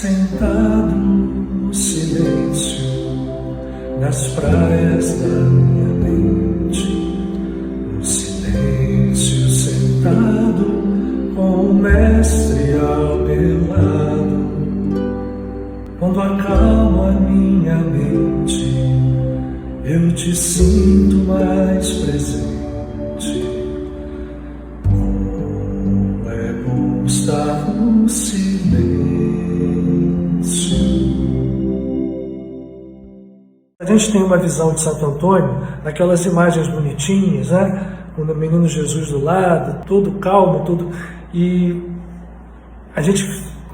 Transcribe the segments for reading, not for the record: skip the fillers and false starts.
Sentado no silêncio nas praias da minha mente, no silêncio sentado com o mestre ao meu lado. Quando acalmo a minha mente, eu te sinto mais presente. Como é bom estar no silêncio. A gente tem uma visão de Santo Antônio, naquelas imagens bonitinhas, né? O menino Jesus do lado, todo calmo, todo... E a gente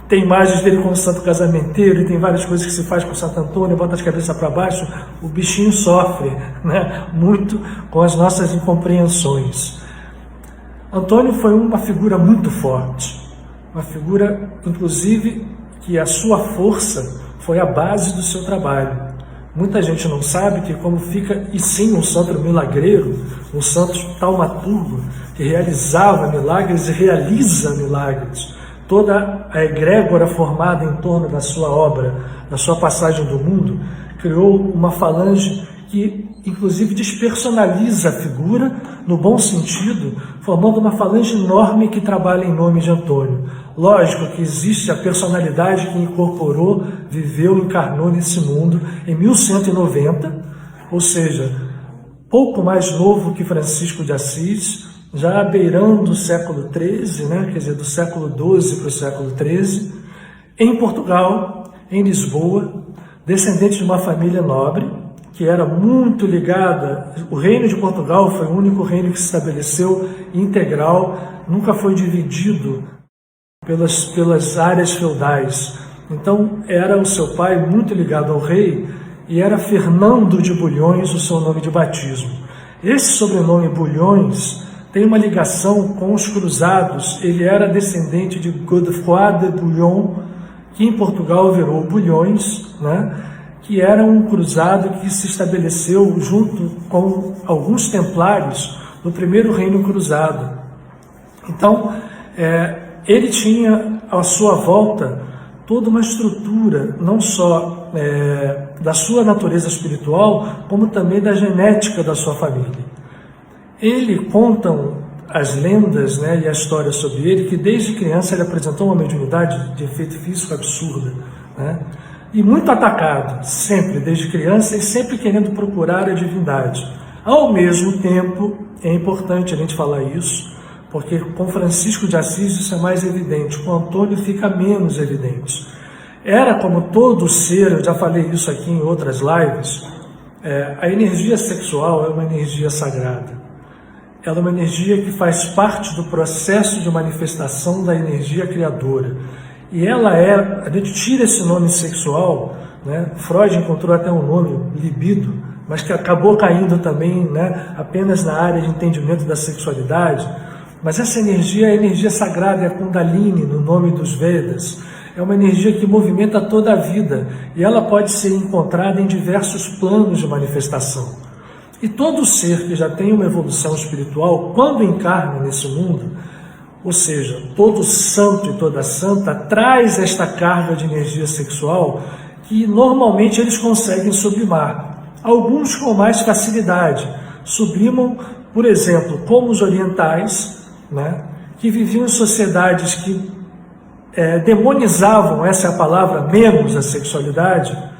tem imagens dele como santo casamenteiro, e tem várias coisas que se faz com Santo Antônio, bota de cabeça para baixo, o bichinho sofre, né? Muito com as nossas incompreensões. Antônio foi uma figura muito forte, uma figura, inclusive, que a sua força foi a base do seu trabalho. Muita gente não sabe que como fica, e sim, um santo milagreiro, um santo taumaturgo, que realizava milagres e realiza milagres. Toda a egrégora formada em torno da sua obra, da sua passagem do mundo, criou uma falange que, inclusive, despersonaliza a figura, no bom sentido, formando uma falange enorme que trabalha em nome de Antônio. Lógico que existe a personalidade que incorporou, viveu, encarnou nesse mundo em 1190, ou seja, pouco mais novo que Francisco de Assis, já beirando o século XIII, né? Quer dizer, do século XII para o século XIII, em Portugal, em Lisboa, descendente de uma família nobre, que era muito ligada. O reino de Portugal foi o único reino que se estabeleceu integral, nunca foi dividido pelas áreas feudais. Então, era o seu pai muito ligado ao rei, e era Fernando de Bulhões o seu nome de batismo. Esse sobrenome Bulhões tem uma ligação com os cruzados. Ele era descendente de Godefroy de Bouillon, que em Portugal virou Bulhões, né? Que era um cruzado que se estabeleceu junto com alguns templários no primeiro reino cruzado. Então, ele tinha à sua volta toda uma estrutura, não só da sua natureza espiritual, como também da genética da sua família. Ele, contam as lendas, né, e a história sobre ele, que desde criança ele apresentou uma mediunidade de efeito físico absurda, né? E muito atacado, sempre, desde criança, e sempre querendo procurar a divindade. Ao mesmo tempo, é importante a gente falar isso, porque com Francisco de Assis isso é mais evidente, com Antônio fica menos evidente. Era como todo ser, eu já falei isso aqui em outras lives, a energia sexual é uma energia sagrada. Ela é uma energia que faz parte do processo de manifestação da energia criadora. E ela a gente tira esse nome sexual, né? Freud encontrou até um nome, libido, mas que acabou caindo também, né, apenas na área de entendimento da sexualidade. Mas essa energia é a energia sagrada, é a Kundalini, no nome dos Vedas. É uma energia que movimenta toda a vida, e ela pode ser encontrada em diversos planos de manifestação. E todo ser que já tem uma evolução espiritual, quando encarna nesse mundo, ou seja, todo santo e toda santa traz esta carga de energia sexual que normalmente eles conseguem sublimar. Alguns com mais facilidade sublimam, por exemplo, como os orientais, né, que viviam em sociedades que demonizavam, essa é a palavra, menos a sexualidade.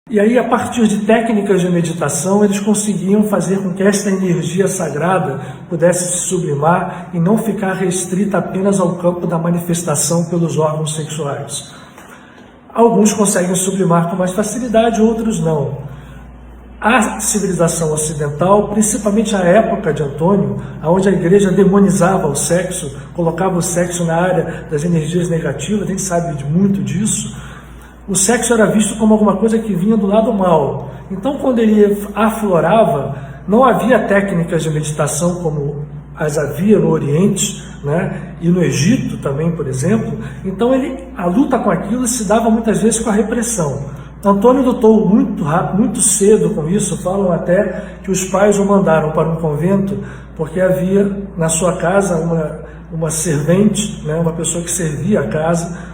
E aí, a partir de técnicas de meditação, eles conseguiam fazer com que esta energia sagrada pudesse se sublimar e não ficar restrita apenas ao campo da manifestação pelos órgãos sexuais. Alguns conseguem sublimar com mais facilidade, outros não. A civilização ocidental, principalmente a época de Antônio, onde a igreja demonizava o sexo, colocava o sexo na área das energias negativas, a gente sabe muito disso. O sexo era visto como alguma coisa que vinha do lado mal. Então, quando ele aflorava, não havia técnicas de meditação como as havia no Oriente, né? E no Egito também, por exemplo. Então, a luta com aquilo se dava muitas vezes com a repressão. Antônio lutou muito rápido, muito cedo com isso. Falam até que os pais o mandaram para um convento porque havia na sua casa uma servente, né? Uma pessoa que servia a casa,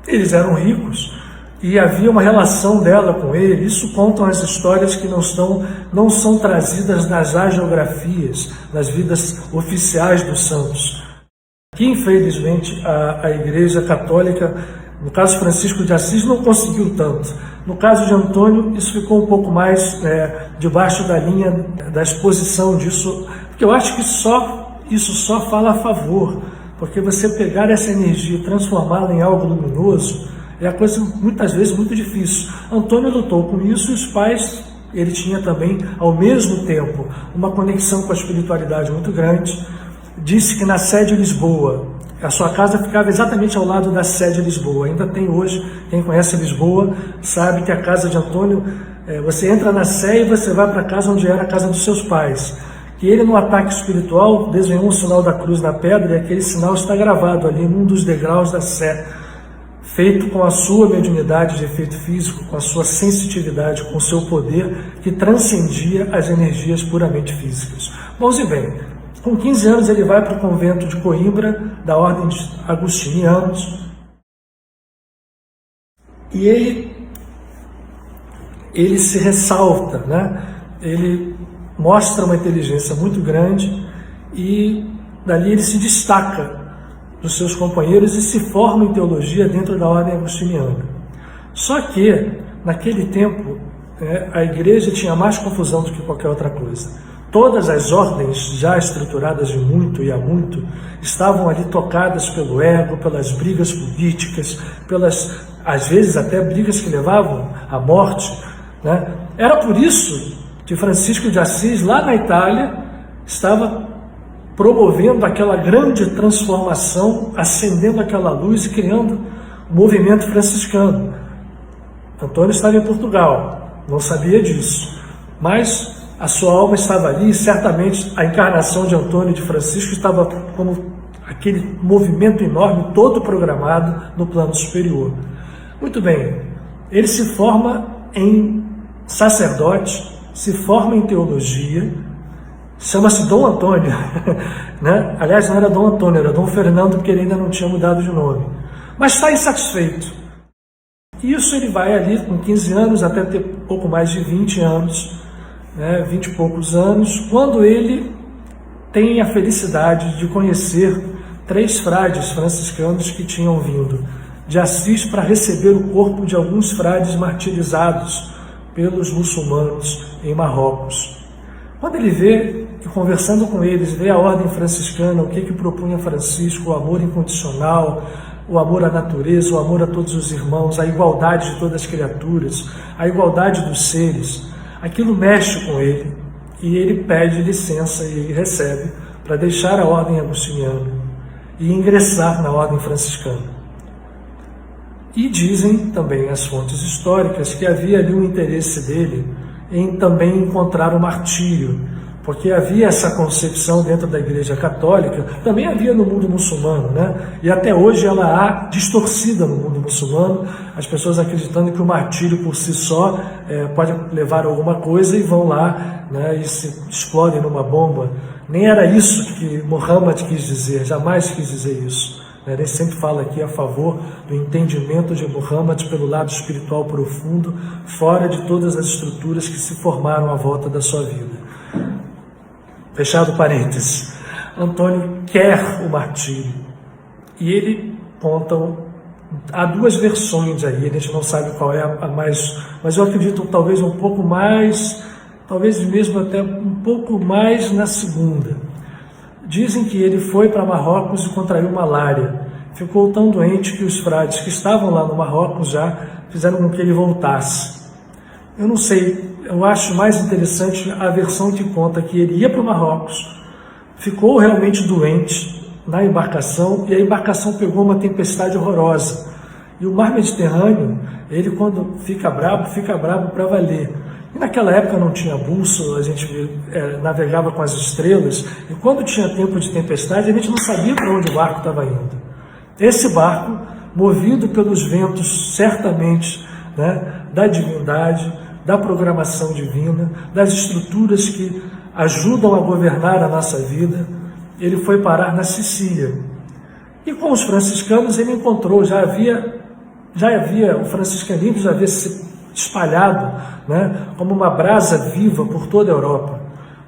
eles eram ricos e havia uma relação dela com ele. Isso contam as histórias que não são trazidas nas agiografias, nas vidas oficiais dos santos, que infelizmente a Igreja Católica, no caso Francisco de Assis, não conseguiu tanto. No caso de Antônio, isso ficou um pouco mais debaixo da linha da exposição disso, porque eu acho que isso só fala a favor, porque você pegar essa energia e transformá-la em algo luminoso é a coisa muitas vezes muito difícil. Antônio lutou com isso e os pais, ele tinha também, ao mesmo tempo, uma conexão com a espiritualidade muito grande. Disse que na sede de Lisboa, a sua casa ficava exatamente ao lado da sede de Lisboa. Ainda tem hoje, quem conhece Lisboa sabe que a casa de Antônio, você entra na Sé e você vai para a casa onde era a casa dos seus pais. Que ele, no ataque espiritual, desenhou um sinal da cruz na pedra e aquele sinal está gravado ali num dos degraus da Sé, feito com a sua mediunidade de efeito físico, com a sua sensitividade, com o seu poder que transcendia as energias puramente físicas. Bom, e bem, com 15 anos ele vai para o convento de Coimbra, da ordem de agustinianos, e ele se ressalta, né? Ele mostra uma inteligência muito grande e dali ele se destaca dos seus companheiros e se forma em teologia dentro da ordem agustiniana. Só que, naquele tempo, a igreja tinha mais confusão do que qualquer outra coisa. Todas as ordens já estruturadas de muito e há muito estavam ali tocadas pelo ego, pelas brigas políticas, às vezes até brigas que levavam à morte, né? Era por isso que Francisco de Assis, lá na Itália, estava promovendo aquela grande transformação, acendendo aquela luz e criando o movimento franciscano. Antônio estava em Portugal, não sabia disso, mas a sua alma estava ali e certamente a encarnação de Antônio e de Francisco estava como aquele movimento enorme, todo programado no plano superior. Muito bem, ele se forma em sacerdote, se forma em teologia, chama-se Dom Antônio, né? Aliás, não era Dom Antônio, era Dom Fernando, porque ele ainda não tinha mudado de nome. Mas está insatisfeito. Isso ele vai ali com 15 anos, até ter pouco mais de 20 anos, né? 20 e poucos anos, quando ele tem a felicidade de conhecer 3 frades franciscanos que tinham vindo de Assis para receber o corpo de alguns frades martirizados pelos muçulmanos em Marrocos. Quando ele vê, conversando com eles, vê a ordem franciscana, o que propunha Francisco, o amor incondicional, o amor à natureza, o amor a todos os irmãos, a igualdade de todas as criaturas, a igualdade dos seres, aquilo mexe com ele e ele pede licença e ele recebe para deixar a ordem agustiniana e ingressar na ordem franciscana. E dizem também as fontes históricas que havia ali um interesse dele em também encontrar o martírio, porque havia essa concepção dentro da Igreja Católica, também havia no mundo muçulmano, né? E até hoje ela há distorcida no mundo muçulmano, as pessoas acreditando que o martírio por si só pode levar a alguma coisa e vão lá, né, e se explodem numa bomba. Nem era isso que Muhammad quis dizer, jamais quis dizer isso. Ele sempre fala aqui a favor do entendimento de Muhammad pelo lado espiritual profundo, fora de todas as estruturas que se formaram à volta da sua vida. Fechado parênteses. Antônio quer o martírio. E ele conta, há 2 versões aí, a gente não sabe qual é a mais, mas eu acredito talvez um pouco mais, talvez mesmo até um pouco mais na segunda. Dizem que ele foi para Marrocos e contraiu malária. Ficou tão doente que os frades que estavam lá no Marrocos já fizeram com que ele voltasse. Eu não sei, eu acho mais interessante a versão que conta que ele ia para o Marrocos, ficou realmente doente na embarcação e a embarcação pegou uma tempestade horrorosa. E o mar Mediterrâneo, ele quando fica bravo para valer. E naquela época não tinha bússola, a gente navegava com as estrelas, e quando tinha tempo de tempestade, a gente não sabia para onde o barco estava indo. Esse barco, movido pelos ventos, certamente, né, da divindade, da programação divina, das estruturas que ajudam a governar a nossa vida, ele foi parar na Sicília. E com os franciscanos ele encontrou, já havia o franciscanismo já havia se espalhado, né, como uma brasa viva por toda a Europa.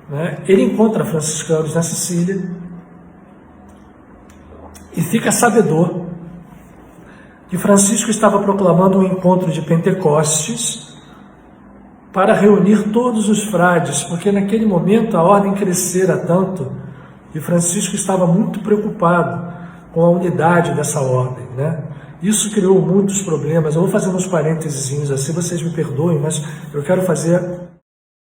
Né? Ele encontra franciscanos na Sicília e fica sabedor que Francisco estava proclamando um encontro de Pentecostes para reunir todos os frades, porque naquele momento a ordem crescera tanto e Francisco estava muito preocupado com a unidade dessa ordem, né? Isso criou muitos problemas. Eu vou fazer uns parênteses assim, vocês me perdoem, mas eu quero fazer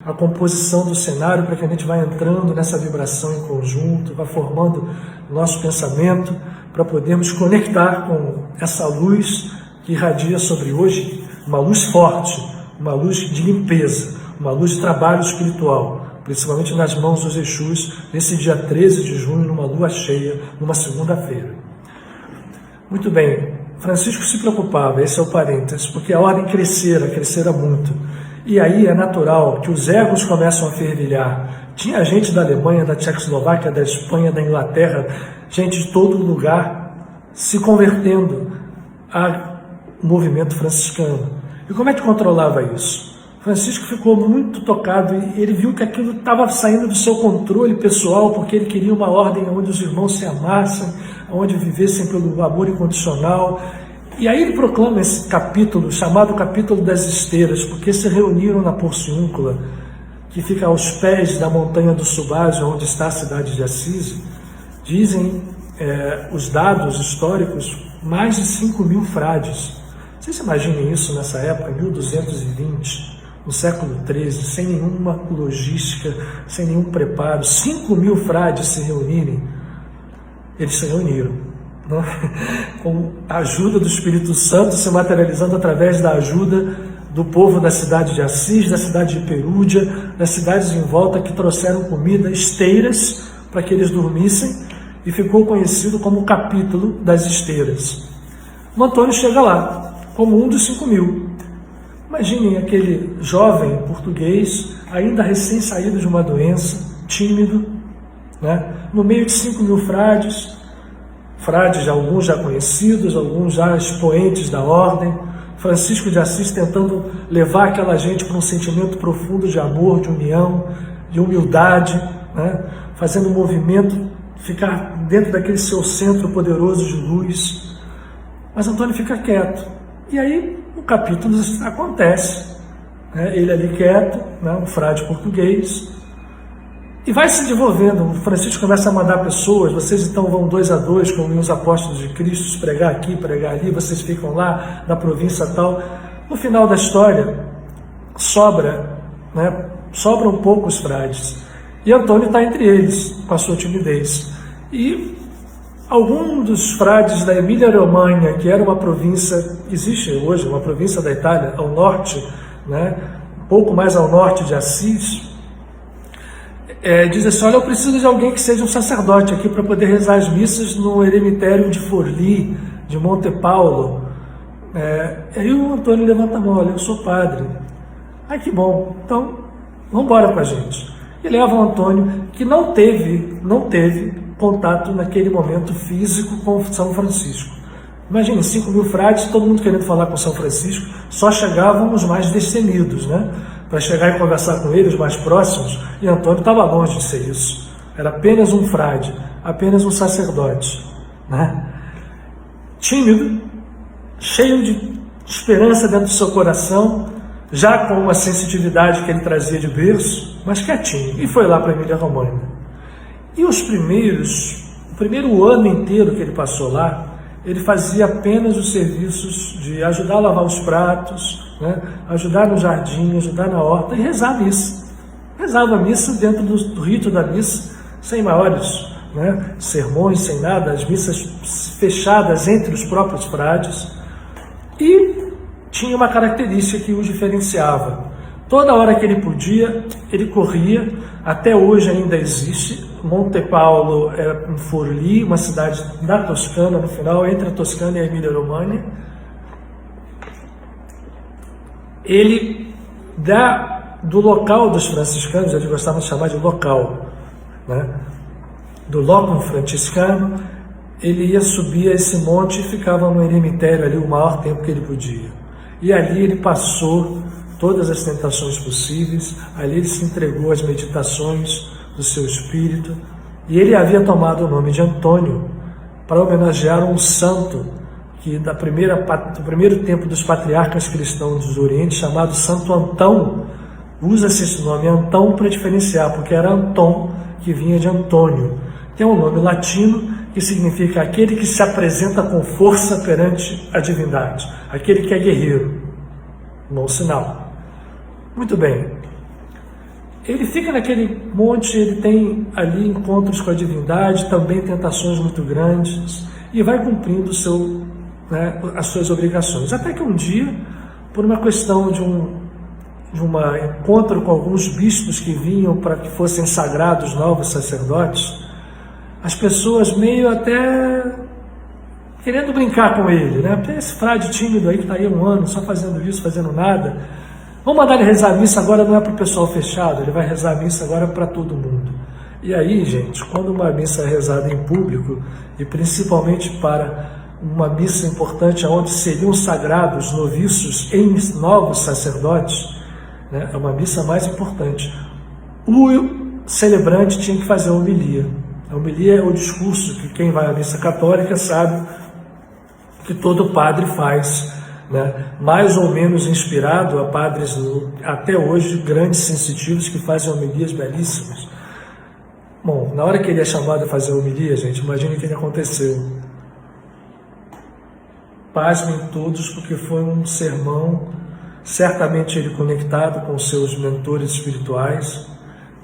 a composição do cenário para que a gente vá entrando nessa vibração em conjunto, vá formando nosso pensamento para podermos conectar com essa luz que irradia sobre hoje, uma luz forte, uma luz de limpeza, uma luz de trabalho espiritual, principalmente nas mãos dos Exus, nesse dia 13 de junho, numa lua cheia, numa segunda-feira. Muito bem, Francisco se preocupava, esse é o parênteses, porque a ordem crescera muito. E aí é natural que os egos começam a fervilhar. Tinha gente da Alemanha, da Tchecoslováquia, da Espanha, da Inglaterra, gente de todo lugar se convertendo ao movimento franciscano. E como é que controlava isso? Francisco ficou muito tocado e ele viu que aquilo estava saindo do seu controle pessoal, porque ele queria uma ordem onde os irmãos se amassem, onde vivessem pelo amor incondicional. E aí ele proclama esse capítulo, chamado Capítulo das Esteiras, porque se reuniram na Porciúncula, que fica aos pés da montanha do Subásio, onde está a cidade de Assis. Dizem os dados históricos, mais de 5.000 frades. Vocês imaginem isso nessa época, 1220, no século XIII, sem nenhuma logística, sem nenhum preparo, 5.000 frades se reunirem. Eles se reuniram, né? Com a ajuda do Espírito Santo se materializando através da ajuda do povo da cidade de Assis, da cidade de Perúdia, das cidades em volta que trouxeram comida, esteiras, para que eles dormissem, e ficou conhecido como o Capítulo das Esteiras. O Antônio chega lá, como um dos 5.000. Imaginem aquele jovem português, ainda recém-saído de uma doença, tímido, né? No meio de 5.000 frades, alguns já conhecidos, alguns já expoentes da ordem, Francisco de Assis tentando levar aquela gente para um sentimento profundo de amor, de união, de humildade, né? Fazendo um movimento, ficar dentro daquele seu centro poderoso de luz. Mas Antônio fica quieto. E aí o capítulo acontece, né? Ele ali quieto, né? Um frade português, e vai se desenvolvendo. O Francisco começa a mandar pessoas, vocês então vão 2 a 2, como os apóstolos de Cristo, pregar aqui, pregar ali, vocês ficam lá na província tal. No final da história, sobram poucos frades. E Antônio está entre eles, com a sua timidez. E algum dos frades da Emília-Romanha, que era uma província, existe hoje, uma província da Itália, ao norte, né, um pouco mais ao norte de Assis, diz assim: olha, eu preciso de alguém que seja um sacerdote aqui para poder rezar as missas no eremitério de Forlì, de Montepaulo. Aí o Antônio levanta a mão: olha, eu sou padre. Ah, que bom, então vamos embora com a gente. E leva o Antônio, que não teve contato naquele momento físico com São Francisco. Imagine, 5.000 frades, todo mundo querendo falar com São Francisco, só chegavam os mais destemidos, né? Para chegar e conversar com ele, os mais próximos, e Antônio estava longe de ser isso. Era apenas um frade, apenas um sacerdote, né? Tímido, cheio de esperança dentro do seu coração, já com uma sensitividade que ele trazia de berço, mas quietinho, e foi lá para a Emília-Romanha. E o primeiro ano inteiro que ele passou lá, ele fazia apenas os serviços de ajudar a lavar os pratos, né? Ajudar no jardim, ajudar na horta e rezar a missa. Rezava a missa dentro do rito da missa, sem maiores, né, sermões, sem nada, as missas fechadas entre os próprios frades. E tinha uma característica que o diferenciava. Toda hora que ele podia, ele corria. Até hoje ainda existe. Montepaulo é em Forlì, uma cidade da Toscana, no final, entre a Toscana e a Emília-Romanha. Ele do local dos franciscanos, eles gostavam de chamar de local, né? Do locum franciscano, ele ia subir a esse monte e ficava no eremitério ali o maior tempo que ele podia. E ali ele passou todas as tentações possíveis, ali ele se entregou às meditações do seu espírito, e ele havia tomado o nome de Antônio para homenagear um santo que do primeiro tempo dos patriarcas cristãos do Oriente, chamado Santo Antão. Usa-se esse nome Antão para diferenciar, porque era Anton, que vinha de Antônio. Tem um nome latino que significa aquele que se apresenta com força perante a divindade, aquele que é guerreiro. Bom sinal. Muito bem. Ele fica naquele monte, ele tem ali encontros com a divindade, também tentações muito grandes, e vai cumprindo as suas obrigações. Até que um dia, por uma questão de um encontro com alguns bispos que vinham para que fossem sagrados novos sacerdotes, as pessoas meio até querendo brincar com ele, né? Tem esse frade tímido aí que está aí 1 ano só fazendo isso, fazendo nada. Vamos mandar ele rezar a missa agora, não é para o pessoal fechado, ele vai rezar a missa agora para todo mundo. E aí, gente, quando uma missa é rezada em público, e principalmente para uma missa importante onde seriam sagrados noviços em novos sacerdotes, né, é uma missa mais importante. O celebrante tinha que fazer a homilia. A homilia é o discurso que quem vai à missa católica sabe que todo padre faz, né? Mais ou menos inspirado a padres até hoje grandes sensitivos que fazem homilias belíssimas. Bom, na hora que ele é chamado a fazer a homilia, gente, imagine o que aconteceu. Pasmem todos, porque foi um sermão, certamente ele conectado com seus mentores espirituais,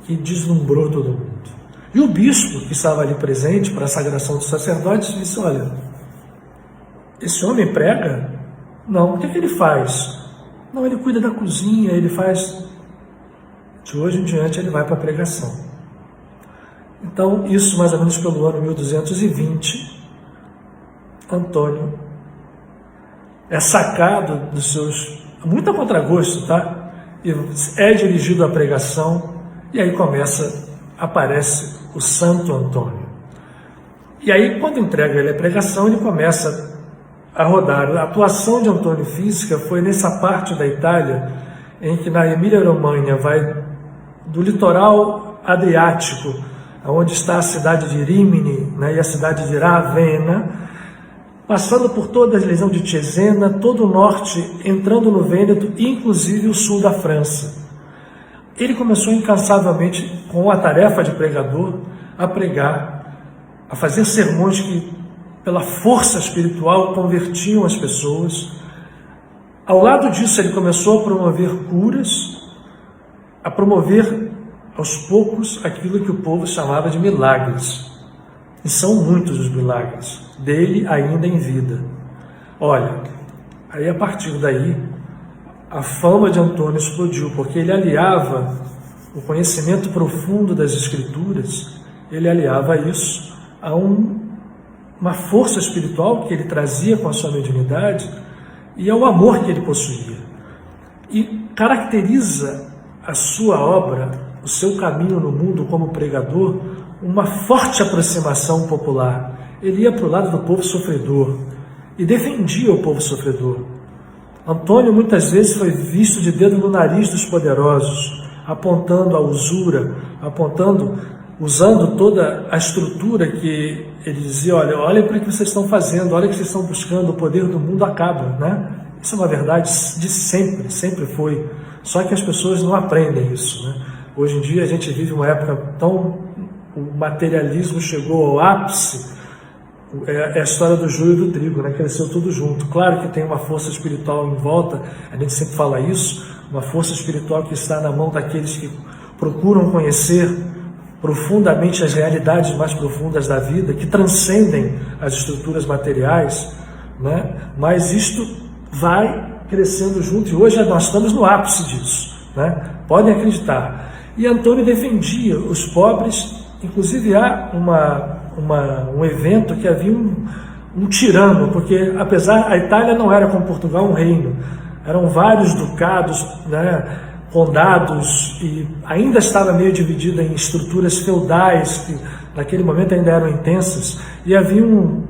que deslumbrou todo mundo. E o bispo, que estava ali presente para a sagração dos sacerdotes, disse: olha, esse homem prega? Não, o que ele faz? Não, ele cuida da cozinha, ele faz... De hoje em diante ele vai para a pregação. Então, isso mais ou menos pelo ano 1220, Antônio é sacado dos seus... muito a contragosto, tá? E é dirigido à pregação, e aí aparece o Santo Antônio. E aí, quando entrega ele a pregação, ele começa a rodar. A atuação de Antônio física foi nessa parte da Itália, em que na Emília-Romanha vai do litoral adriático, onde está a cidade de Rímini, né, e a cidade de Ravenna, passando por toda a região de Cesena, todo o norte, entrando no Vêneto, inclusive o sul da França. Ele começou incansavelmente com a tarefa de pregador a pregar, a fazer sermões que, pela força espiritual, convertiam as pessoas. Ao lado disso, ele começou a promover curas, a promover aos poucos aquilo que o povo chamava de milagres. E são muitos os milagres dele ainda em vida. Olha, aí a partir daí, a fama de Antônio explodiu, porque ele aliava o conhecimento profundo das Escrituras, ele aliava isso a uma força espiritual que ele trazia com a sua mediunidade e ao amor que ele possuía. E caracteriza a sua obra, o seu caminho no mundo como pregador, uma forte aproximação popular. Ele ia para o lado do povo sofredor e defendia o povo sofredor. Antônio muitas vezes foi visto de dedo no nariz dos poderosos, apontando a usura, usando toda a estrutura que ele dizia: olha para o que vocês estão fazendo, olha o que vocês estão buscando, o poder do mundo acaba, né? Isso é uma verdade de sempre, sempre foi. Só que as pessoas não aprendem isso, né? Hoje em dia a gente vive uma época o materialismo chegou ao ápice. É a história do joio e do trigo, né? Cresceu tudo junto. Claro que tem uma força espiritual em volta, a gente sempre fala isso, uma força espiritual que está na mão daqueles que procuram conhecer profundamente as realidades mais profundas da vida, que transcendem as estruturas materiais, né? Mas isto vai crescendo junto, e hoje nós estamos no ápice disso, né? Podem acreditar. E Antônio defendia os pobres, inclusive há um evento que havia um tirano, porque apesar a Itália não era como Portugal um reino, eram vários ducados, né, condados, e ainda estava meio dividida em estruturas feudais que naquele momento ainda eram intensas, e havia um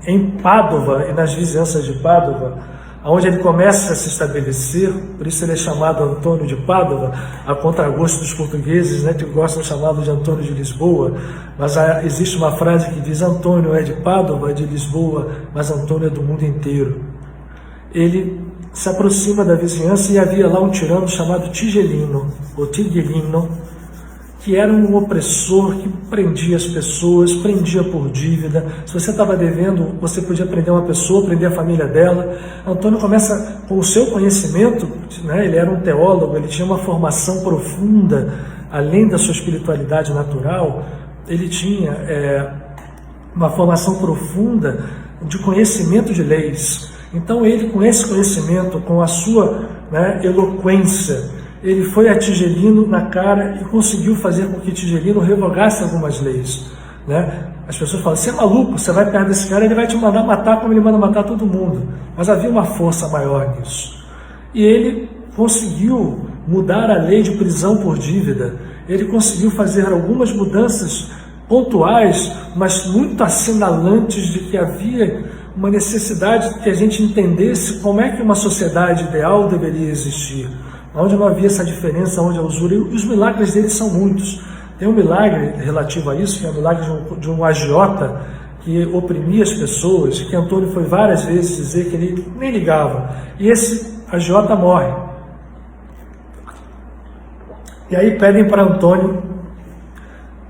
em Pádua e nas vizinhanças de Pádua, onde ele começa a se estabelecer, por isso ele é chamado Antônio de Pádua, a contragosto dos portugueses, né, que gostam de chamá-lo de Antônio de Lisboa, mas existe uma frase que diz: Antônio é de Pádua, é de Lisboa, mas Antônio é do mundo inteiro. Ele se aproxima da vizinhança e havia lá um tirano chamado Tigelino, ou Tigelino, que era um opressor que prendia as pessoas, prendia por dívida. Se você estava devendo, você podia prender uma pessoa, prender a família dela. Antônio começa com o seu conhecimento, né? Ele era um teólogo, ele tinha uma formação profunda, além da sua espiritualidade natural, ele tinha uma formação profunda de conhecimento de leis. Então ele, com esse conhecimento, com a sua, né, eloquência, ele foi a Tigelino na cara e conseguiu fazer com que Tigelino revogasse algumas leis, né? As pessoas falam: você é maluco, você vai perto desse cara, ele vai te mandar matar como ele manda matar todo mundo. Mas havia uma força maior nisso. E ele conseguiu mudar a lei de prisão por dívida. Ele conseguiu fazer algumas mudanças pontuais, mas muito assinalantes de que havia uma necessidade que a gente entendesse como é que uma sociedade ideal deveria existir, onde não havia essa diferença, onde a usura, e os milagres dele são muitos. Tem um milagre relativo a isso, que é o milagre de um agiota que oprimia as pessoas, que Antônio foi várias vezes dizer que ele nem ligava, e esse agiota morre. E aí pedem para Antônio,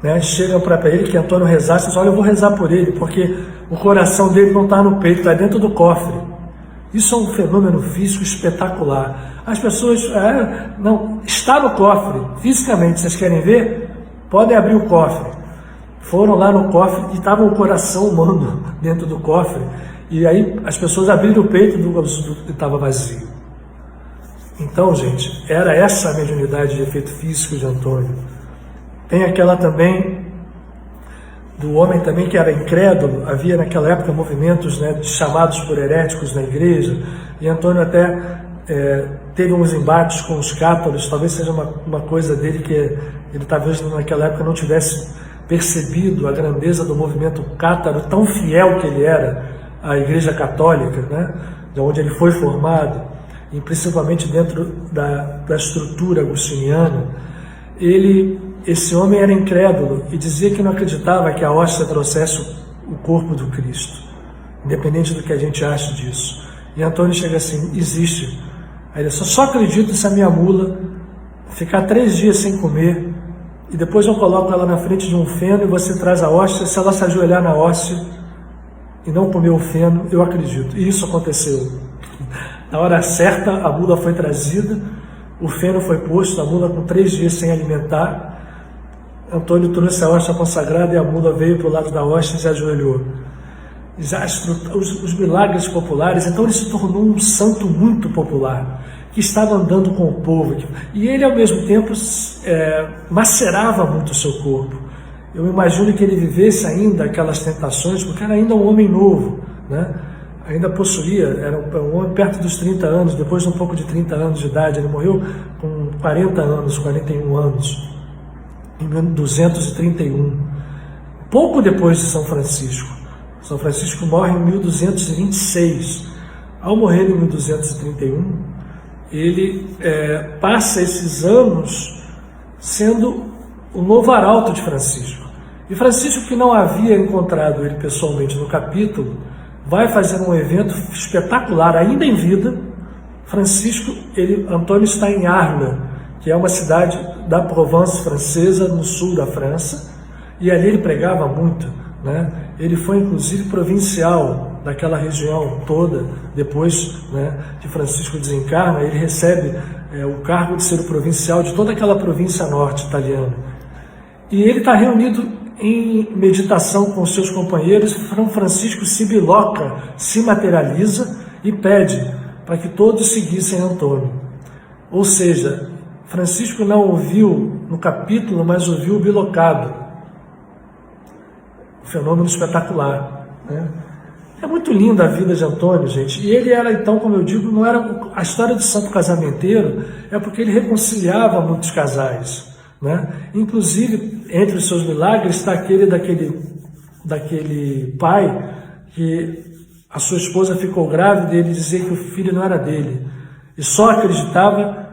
né, chegam para ele que Antônio rezasse, diz: olha, eu vou rezar por ele, porque o coração dele não está no peito, está dentro do cofre. Isso é um fenômeno físico espetacular. As pessoas, não, está no cofre, fisicamente. Vocês querem ver? Podem abrir o cofre. Foram lá no cofre e estava o coração humano dentro do cofre. E aí as pessoas abriram o peito e estava vazio. Então, gente, era essa a mediunidade de efeito físico de Antônio. Tem aquela também do homem também que era incrédulo. Havia naquela época movimentos, né, chamados por heréticos na igreja, e Antônio até teve uns embates com os cátaros. Talvez seja uma coisa dele que ele talvez naquela época não tivesse percebido a grandeza do movimento cátaro, tão fiel que ele era à Igreja Católica, né, de onde ele foi formado, e principalmente dentro da estrutura agostiniana. Esse homem era incrédulo e dizia que não acreditava que a hóstia trouxesse o corpo do Cristo, independente do que a gente ache disso. E Antônio chega assim: existe. Aí ele só acredita se a minha mula ficar 3 dias sem comer, e depois eu coloco ela na frente de um feno e você traz a hóstia. Se ela se ajoelhar na hóstia e não comer o feno, eu acredito. E isso aconteceu. Na hora certa, a mula foi trazida, o feno foi posto, a mula com 3 dias sem alimentar. Antônio trouxe a hóstia consagrada e a mula veio para o lado da hóstia e se ajoelhou. Os milagres populares. Então ele se tornou um santo muito popular, que estava andando com o povo. E ele, ao mesmo tempo, macerava muito o seu corpo. Eu imagino que ele vivesse ainda aquelas tentações, porque era ainda um homem novo, né? Ainda possuía, era um homem perto dos 30 anos, depois de um pouco de 30 anos de idade. Ele morreu com 40 anos, 41 anos. Em 1231, pouco depois de São Francisco. São Francisco morre em 1226. Ao morrer em 1231, ele passa esses anos sendo o novo arauto de Francisco. E Francisco, que não havia encontrado ele pessoalmente no capítulo, vai fazer um evento espetacular, ainda em vida. Antônio está em Arles, que é uma cidade da Provence francesa, no sul da França, e ali ele pregava muito, né? Ele foi inclusive provincial daquela região toda. Depois, né, que Francisco desencarna, ele recebe o cargo de ser o provincial de toda aquela província norte italiana. E ele está reunido em meditação com seus companheiros. São Francisco se biloca, se materializa e pede para que todos seguissem Antônio. Ou seja, Francisco não ouviu no capítulo, mas ouviu o bilocado. Um fenômeno espetacular, né? É muito linda a vida de Antônio, gente. E ele era, então, como eu digo, não era a história do santo casamenteiro, é porque ele reconciliava muitos casais, né? Inclusive, entre os seus milagres está aquele daquele pai que a sua esposa ficou grávida e ele dizia que o filho não era dele. E só acreditava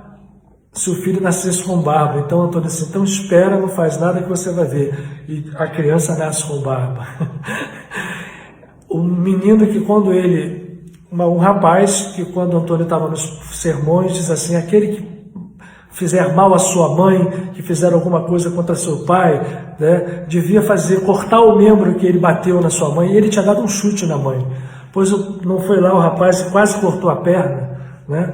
se o filho nascesse com barba. Então Antônio disse, então espera, não faz nada que você vai ver. E a criança nasce com barba. Um menino que quando ele... Um rapaz que quando Antônio estava nos sermões diz assim, aquele que fizer mal à sua mãe, que fizer alguma coisa contra seu pai, né, devia cortar o membro que ele bateu na sua mãe, e ele tinha dado um chute na mãe. Pois não foi lá o rapaz e quase cortou a perna, né,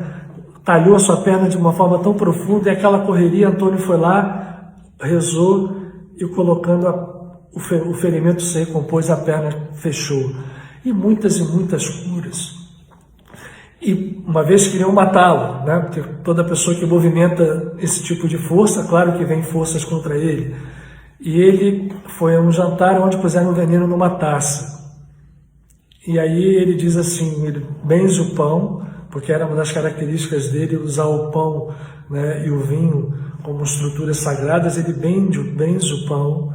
talhou a sua perna de uma forma tão profunda, e aquela correria, Antônio foi lá, rezou, e colocando o ferimento se recompôs, a perna fechou. E muitas curas. E uma vez queriam matá-lo, né? Porque toda pessoa que movimenta esse tipo de força, claro que vem forças contra ele. E ele foi a um jantar onde puseram veneno numa taça. E aí ele diz assim, ele benze o pão, porque era uma das características dele usar o pão, né, e o vinho como estruturas sagradas. Ele benze o pão,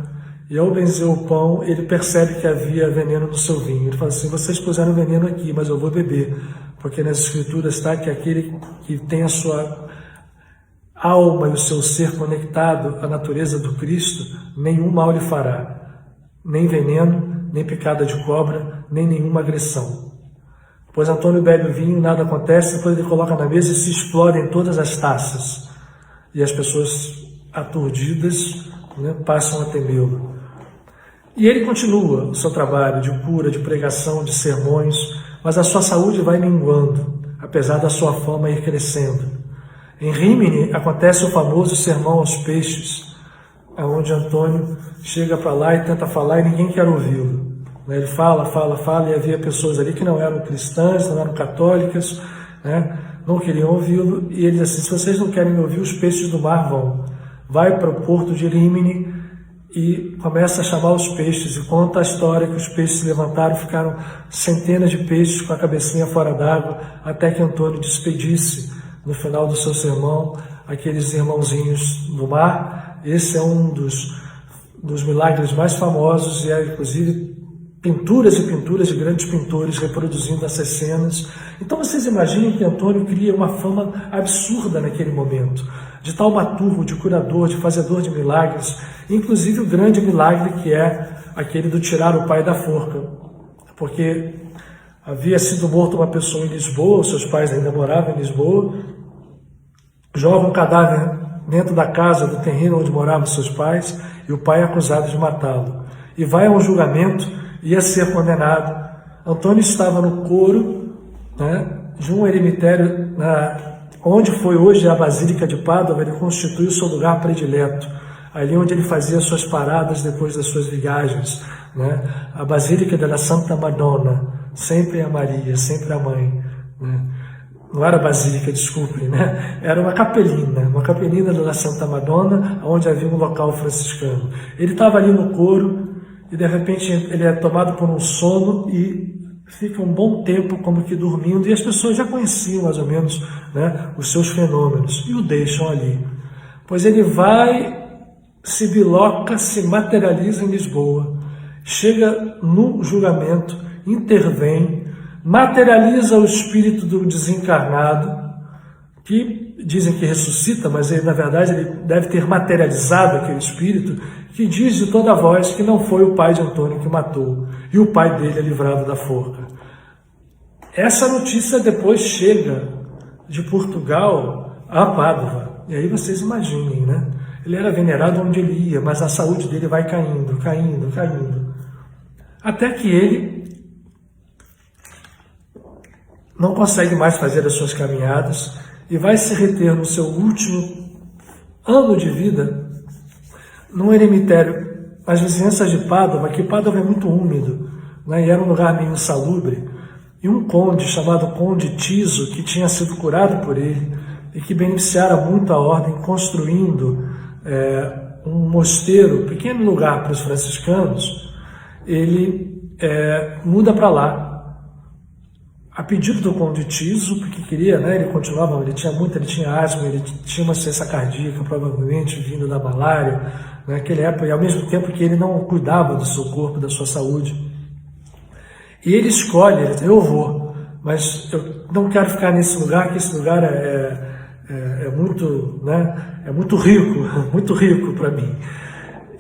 e ao benzer o pão, ele percebe que havia veneno no seu vinho. Ele fala assim, vocês puseram veneno aqui, mas eu vou beber. Porque nas Escrituras está que aquele que tem a sua alma e o seu ser conectado à natureza do Cristo, nenhum mal lhe fará, nem veneno, nem picada de cobra, nem nenhuma agressão. Pois Antônio bebe o vinho, nada acontece, depois ele coloca na mesa e se explodem todas as taças. E as pessoas aturdidas, né, passam a temê-lo. E ele continua o seu trabalho de cura, de pregação, de sermões, mas a sua saúde vai minguando, apesar da sua fama ir crescendo. Em Rímini acontece o famoso sermão aos peixes, onde Antônio chega para lá e tenta falar e ninguém quer ouvi-lo. Ele fala, e havia pessoas ali que não eram cristãs, não eram católicas, né? Não queriam ouvi-lo, e ele diz assim, se vocês não querem me ouvir, os peixes do mar vão. Vai para o porto de Rímini e começa a chamar os peixes, e conta a história que os peixes se levantaram, ficaram centenas de peixes com a cabecinha fora d'água, até que Antônio despedisse, no final do seu sermão, aqueles irmãozinhos do mar. Esse é um dos milagres mais famosos, e há inclusive pinturas e pinturas de grandes pintores reproduzindo essas cenas. Então vocês imaginem que Antônio cria uma fama absurda naquele momento, de taumaturgo, de curador, de fazedor de milagres, inclusive o grande milagre que é aquele do tirar o pai da forca, porque havia sido morto uma pessoa em Lisboa, seus pais ainda moravam em Lisboa, joga um cadáver dentro da casa, do terreno onde moravam seus pais, e o pai é acusado de matá-lo. E vai a um julgamento, ia ser condenado. Antônio estava no coro, né, de um eremitério, onde foi hoje a Basílica de Pádua. Ele constituiu o seu lugar predileto, ali onde ele fazia suas paradas depois das suas viagens, né? A Basílica della Santa Madonna, sempre a Maria, sempre a Mãe, né? Não era basílica, desculpem, né? Era uma capelina da Santa Madonna, onde havia um local franciscano. Ele estava ali no coro, e de repente ele é tomado por um sono e fica um bom tempo como que dormindo, e as pessoas já conheciam mais ou menos, né, os seus fenômenos, e o deixam ali. Pois ele vai, se biloca, se materializa em Lisboa, chega no julgamento, intervém, materializa o espírito do desencarnado, que dizem que ressuscita, mas ele, na verdade ele deve ter materializado aquele espírito, que diz de toda a voz que não foi o pai de Antônio que matou, e o pai dele é livrado da forca. Essa notícia depois chega de Portugal a Pádua, e aí vocês imaginem, né? Ele era venerado onde ele ia, mas a saúde dele vai caindo, até que ele não consegue mais fazer as suas caminhadas e vai se reter no seu último ano de vida num eremitério nas vizinhanças de Pádua, que Pádua é muito úmido, né, e era um lugar meio insalubre, e um conde chamado Conde Tiso, que tinha sido curado por ele e que beneficiara muito a ordem construindo um mosteiro, um pequeno lugar para os franciscanos, ele muda para lá, a pedido do Conde Tiso, porque queria, né, ele tinha asma, ele tinha uma ciência cardíaca, provavelmente vindo da malária, naquela época, e ao mesmo tempo que ele não cuidava do seu corpo, da sua saúde. E ele escolhe, ele diz, eu vou, mas eu não quero ficar nesse lugar, que esse lugar é muito, né, é muito rico para mim.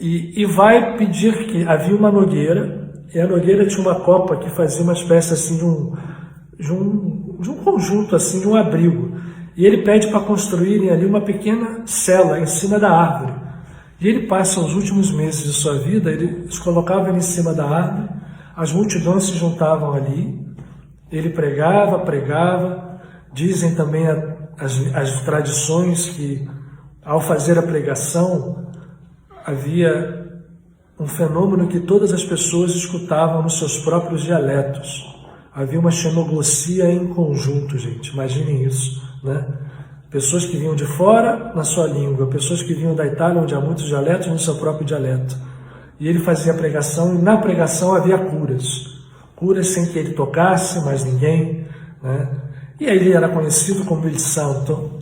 E vai pedir que havia uma nogueira, e a nogueira tinha uma copa que fazia uma espécie assim de um conjunto, assim, de um abrigo. E ele pede para construírem ali uma pequena cela em cima da árvore. E ele passa os últimos meses de sua vida, eles colocavam ele em cima da árvore, as multidões se juntavam ali, ele pregava. Dizem também as tradições que, ao fazer a pregação, havia um fenômeno que todas as pessoas escutavam nos seus próprios dialetos. Havia uma xenoglossia em conjunto, gente, imaginem isso, né? Pessoas que vinham de fora na sua língua, pessoas que vinham da Itália, onde há muitos dialetos, no seu próprio dialeto. E ele fazia a pregação, e na pregação havia curas sem que ele tocasse mais ninguém, né? E aí ele era conhecido como Il Santo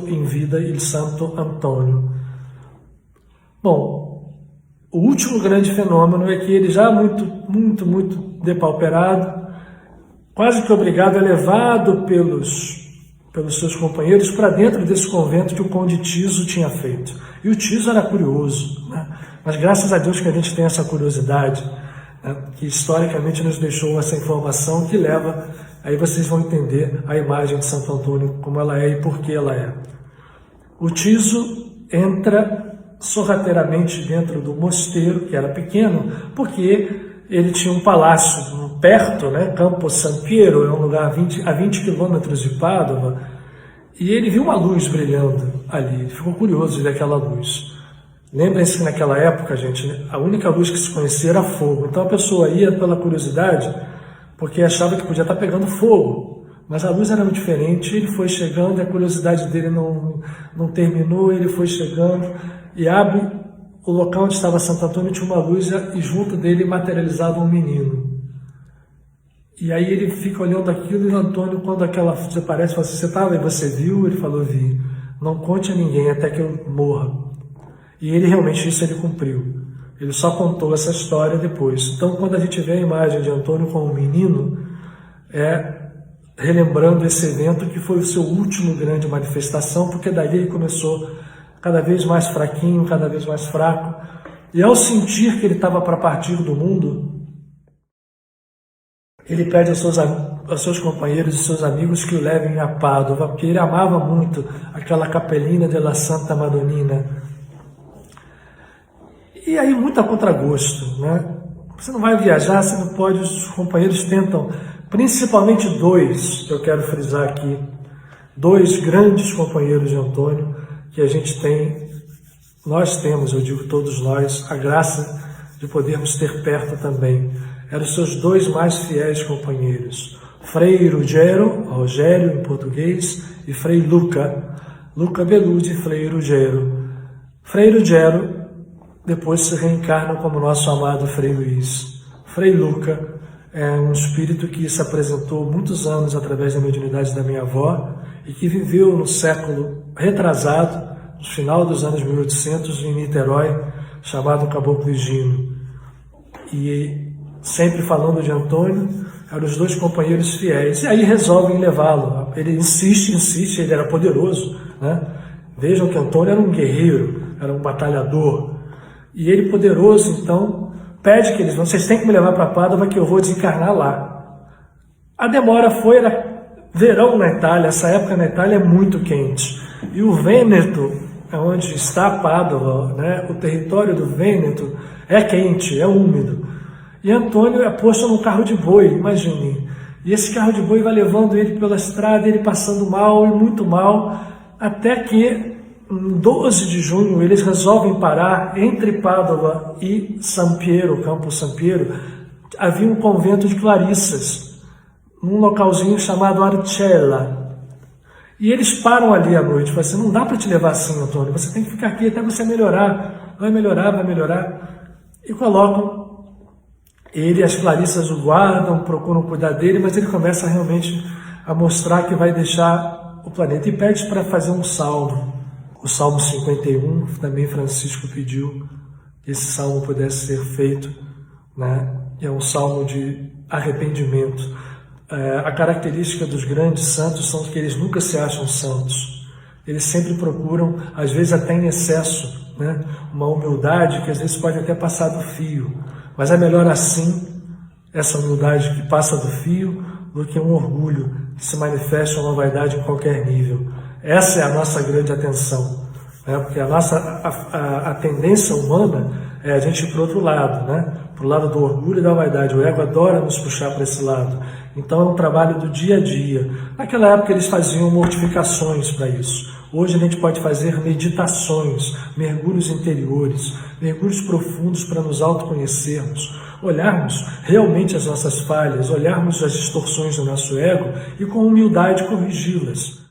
em vida, Il Santo Antônio. Bom, o último grande fenômeno é que ele já muito depauperado, quase que obrigado, é levado pelos seus companheiros para dentro desse convento que o conde Tiso tinha feito. E o Tiso era curioso, né? Mas graças a Deus que a gente tem essa curiosidade, né? Que historicamente nos deixou essa informação que leva, aí vocês vão entender a imagem de Santo Antônio, como ela é e por que ela é. O Tiso entra sorrateiramente dentro do mosteiro, que era pequeno, porque ele tinha um palácio perto, né? Campo San Piero, é um lugar a 20 quilômetros de Pádua, e ele viu uma luz brilhando ali, ele ficou curioso de ver aquela luz. Lembrem-se que naquela época, gente, a única luz que se conhecia era fogo, então a pessoa ia pela curiosidade, porque achava que podia estar pegando fogo, mas a luz era muito diferente. Ele foi chegando e a curiosidade dele não terminou, ele foi chegando e abre o local onde estava Santo Antônio, tinha uma luz e junto dele materializado um menino. E aí ele fica olhando aquilo, e o Antônio, quando aquela luz aparece, fala assim, você estava e você viu? Ele falou, vi. Não conte a ninguém até que eu morra. E ele realmente, isso ele cumpriu. Ele só contou essa história depois. Então, quando a gente vê a imagem de Antônio como um menino, relembrando esse evento que foi o seu último grande manifestação, porque dali ele começou cada vez mais fraquinho, cada vez mais fraco. E ao sentir que ele estava para partir do mundo, ele pede aos seus companheiros e seus amigos que o levem a Pádua, porque ele amava muito aquela Capellina della Santa Madonnina. E aí, muito a contragosto, né? Você não vai viajar, você não pode, os companheiros tentam, principalmente dois, que eu quero frisar aqui, dois grandes companheiros de Antônio, que a gente tem, nós temos, eu digo todos nós, a graça de podermos ter perto também. Eram os seus dois mais fiéis companheiros, Frei Rogério em português, e Frei Luca Beludi e Frei Ruggiero. Frei Ruggiero depois se reencarna como nosso amado Frei Luís. Frei Luca é um espírito que se apresentou muitos anos através da mediunidade da minha avó e que viveu no século retrasado, no final dos anos 1800, em Niterói, chamado Caboclo Higino. E sempre falando de Antônio, eram os dois companheiros fiéis. E aí resolvem levá-lo. Ele insiste, ele era poderoso, né? Vejam que Antônio era um guerreiro, era um batalhador. E ele, poderoso, então, pede que eles vão, vocês têm que me levar para Pádua que eu vou desencarnar lá. A demora foi, era verão na Itália, essa época na Itália é muito quente. E o Vêneto, onde está Pádua, né, o território do Vêneto, é quente, é úmido. E Antônio é posto num carro de boi, imagine. E esse carro de boi vai levando ele pela estrada, ele passando mal e muito mal, até que, em 12 de junho, eles resolvem parar entre Pádua e San Piero, Campo San Piero. Havia um convento de Clarissas, num localzinho chamado Arcella. E eles param ali à noite, falam assim, não dá para te levar assim, Antônio, você tem que ficar aqui até você melhorar. Vai melhorar. E colocam ele, as Clarissas o guardam, procuram cuidar dele, mas ele começa realmente a mostrar que vai deixar o planeta. E pede para fazer um salmo. O Salmo 51, também Francisco pediu que esse salmo pudesse ser feito, né? É um salmo de arrependimento. A característica dos grandes santos são que eles nunca se acham santos. Eles sempre procuram, às vezes até em excesso, né? Uma humildade que às vezes pode até passar do fio. Mas é melhor assim, essa humildade que passa do fio, do que um orgulho que se manifesta uma vaidade em qualquer nível. Essa é a nossa grande atenção, né? Porque a tendência humana é a gente ir para o outro lado, né? Para o lado do orgulho e da vaidade. O ego adora nos puxar para esse lado. Então é um trabalho do dia a dia. Naquela época eles faziam mortificações para isso. Hoje a gente pode fazer meditações, mergulhos interiores, mergulhos profundos para nos autoconhecermos, olharmos realmente as nossas falhas, olharmos as distorções do nosso ego e com humildade corrigi-las.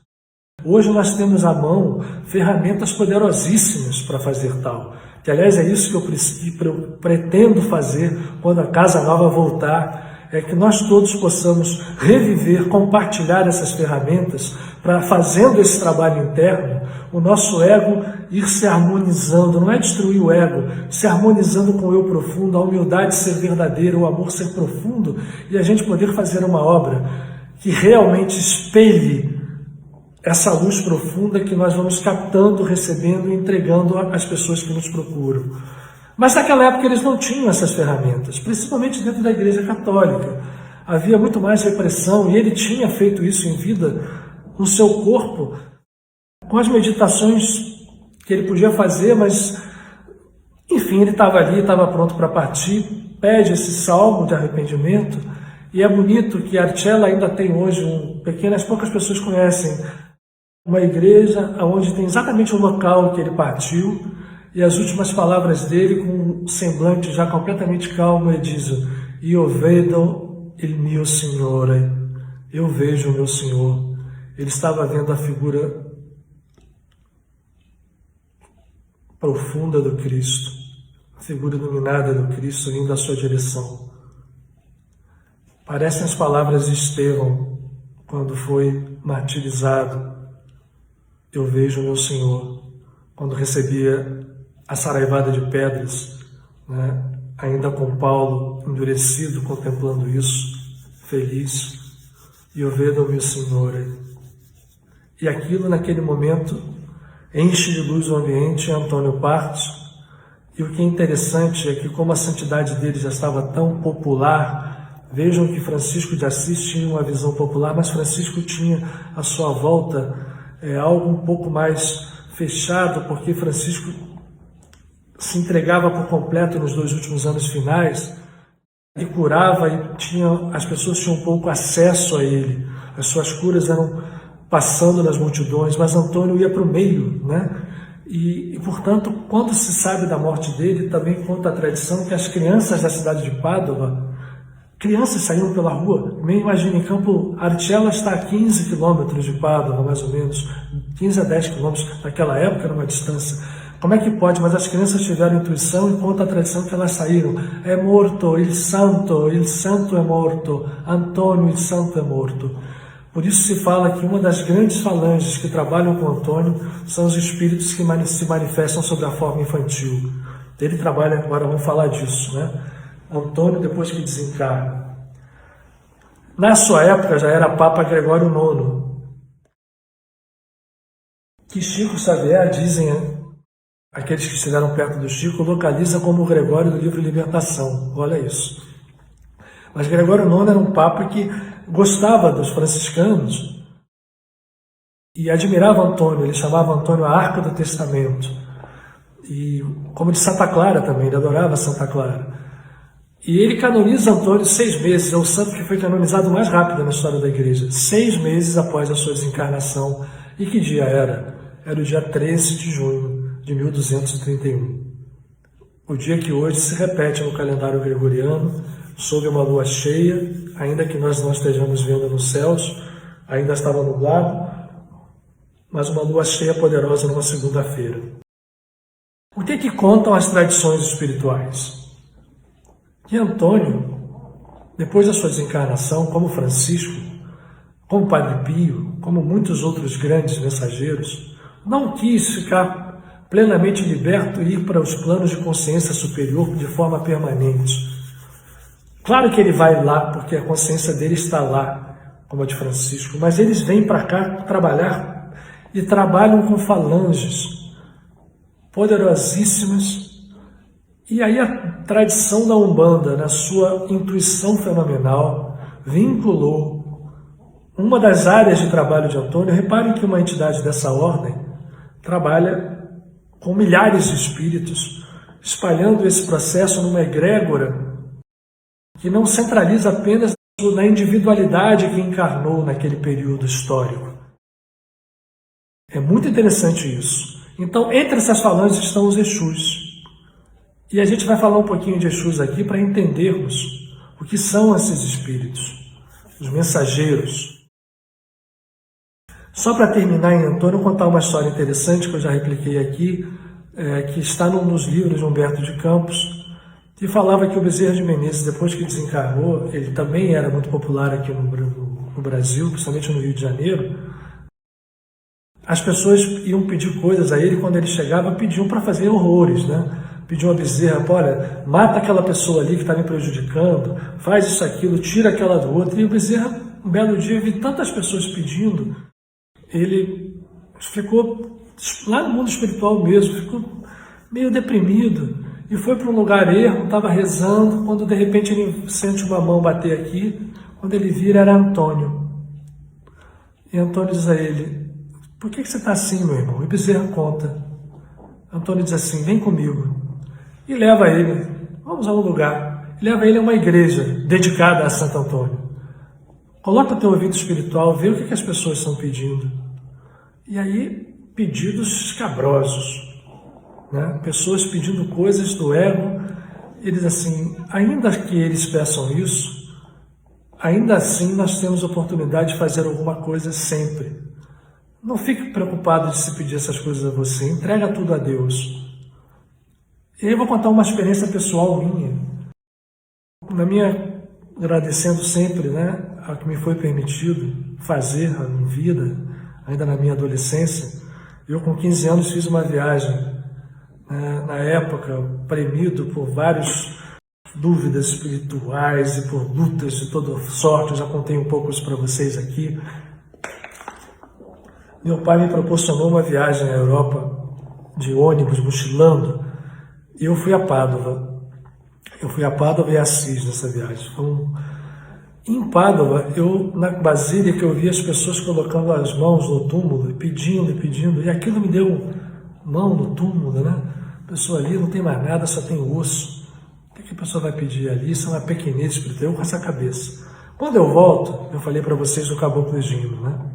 Hoje nós temos à mão ferramentas poderosíssimas para fazer tal. Que, aliás, é isso que eu pretendo fazer quando a Casa Nova voltar, é que nós todos possamos reviver, compartilhar essas ferramentas para, fazendo esse trabalho interno, o nosso ego ir se harmonizando, não é destruir o ego, se harmonizando com o eu profundo, a humildade ser verdadeira, o amor ser profundo, e a gente poder fazer uma obra que realmente espelhe essa luz profunda que nós vamos captando, recebendo e entregando às pessoas que nos procuram. Mas naquela época eles não tinham essas ferramentas, principalmente dentro da Igreja Católica. Havia muito mais repressão e ele tinha feito isso em vida no seu corpo, com as meditações que ele podia fazer, mas, enfim, ele estava ali, estava pronto para partir, pede esse salmo de arrependimento, e é bonito que Arcella ainda tem hoje, poucas pessoas conhecem, uma igreja onde tem exatamente o local que ele partiu, e as últimas palavras dele, com um semblante já completamente calmo, ele diz: "Io vedo il mio Signore", eu vejo o meu Senhor. Ele estava vendo a figura profunda do Cristo, a figura iluminada do Cristo vindo à sua direção. Parecem as palavras de Estevão, quando foi martirizado: "Eu vejo o meu Senhor", quando recebia a saraivada de pedras, né? Ainda com Paulo endurecido, contemplando isso, feliz, "Eu vejo o meu Senhor". E aquilo, naquele momento, enche de luz o ambiente. Antônio parte, e o que é interessante é que, como a santidade dele já estava tão popular, vejam que Francisco de Assis tinha uma visão popular, mas Francisco tinha à sua volta algo um pouco mais fechado, porque Francisco se entregava por completo nos 2 últimos anos finais e curava, e as pessoas tinham um pouco acesso a ele. As suas curas eram passando nas multidões, mas Antônio ia para o meio, né? E, portanto, quando se sabe da morte dele, também conta a tradição que as crianças da cidade de Pádua, crianças saíam pela rua. Imagina, em Campo Arcella está a 15 quilômetros de Pádua, mais ou menos, 15 a 10 quilômetros, naquela época era uma distância. Como é que pode? Mas as crianças tiveram intuição e conta a tradição que elas saíram. "É morto il santo é morto, Antônio il santo é morto". Por isso se fala que uma das grandes falanges que trabalham com Antônio são os espíritos que se manifestam sob a forma infantil. Ele trabalha, agora vamos falar disso, né? Antônio, depois que desencarna. Na sua época já era Papa Gregório IX, que Chico Xavier, dizem aqueles que estiveram perto do Chico, localiza como o Gregório do livro Libertação. Olha isso. Mas Gregório IX era um Papa que gostava dos franciscanos e admirava Antônio. Ele chamava Antônio a Arca do Testamento. E como de Santa Clara também, ele adorava Santa Clara. E ele canoniza Antônio 6 meses, é o santo que foi canonizado mais rápido na história da Igreja, 6 meses após a sua desencarnação. E que dia era? Era o dia 13 de junho de 1231. O dia que hoje se repete no calendário gregoriano, sob uma lua cheia, ainda que nós não estejamos vendo nos céus, ainda estava nublado, mas uma lua cheia poderosa numa segunda-feira. O que contam as tradições espirituais? Que Antônio, depois da sua desencarnação, como Francisco, como Padre Pio, como muitos outros grandes mensageiros, não quis ficar plenamente liberto e ir para os planos de consciência superior de forma permanente. Claro que ele vai lá porque a consciência dele está lá, como a de Francisco, mas eles vêm para cá trabalhar e trabalham com falanges poderosíssimas. E aí a tradição da Umbanda, na sua intuição fenomenal, vinculou uma das áreas de trabalho de Antônio. Reparem que uma entidade dessa ordem trabalha com milhares de espíritos, espalhando esse processo numa egrégora que não centraliza apenas na individualidade que encarnou naquele período histórico. É muito interessante isso. Então, entre essas falanges estão os Exus. E a gente vai falar um pouquinho de Exus aqui para entendermos o que são esses espíritos, os mensageiros. Só para terminar em Antônio, contar uma história interessante que eu já repliquei aqui, que está nos livros de Humberto de Campos, que falava que o Bezerra de Menezes, depois que desencarnou, ele também era muito popular aqui no Brasil, principalmente no Rio de Janeiro. As pessoas iam pedir coisas a ele, quando ele chegava, pediam para fazer horrores, né? Pediam a Bezerra, olha, mata aquela pessoa ali que está me prejudicando, faz isso, aquilo, tira aquela do outro. E o Bezerra, um belo dia, vi tantas pessoas pedindo, ele ficou, lá no mundo espiritual mesmo, ficou meio deprimido. E foi para um lugar ermo, estava rezando, quando de repente ele sente uma mão bater aqui, quando ele vira era Antônio. E Antônio diz a ele, por que você está assim, meu irmão? E Bezerra conta. Antônio diz assim, vem comigo. E leva ele, vamos a um lugar. Leva ele a uma igreja dedicada a Santo Antônio. Coloca teu ouvido espiritual, vê o que as pessoas estão pedindo. E aí, pedidos escabrosos. Né? Pessoas pedindo coisas do ego. Eles assim, ainda que eles peçam isso, ainda assim nós temos oportunidade de fazer alguma coisa sempre. Não fique preocupado de se pedir essas coisas a você, entrega tudo a Deus. E aí eu vou contar uma experiência pessoal minha. Agradecendo sempre, né, ao que me foi permitido fazer em vida, ainda na minha adolescência. Eu com 15 anos fiz uma viagem, né, na época, premido por várias dúvidas espirituais e por lutas de toda sorte. Eu já contei um pouco isso para vocês aqui. Meu pai me proporcionou uma viagem à Europa de ônibus, mochilando, e eu fui a Pádua. Eu fui a Pádua e Assis nessa viagem. Em Pádua, na Basílica, eu vi as pessoas colocando as mãos no túmulo, pedindo, e aquilo me deu mão no túmulo, né? A pessoa ali não tem mais nada, só tem osso. O que a pessoa vai pedir ali? Isso é uma pequenez espiritual, eu com essa cabeça. Quando eu volto, eu falei para vocês do Caboclo Egino, né?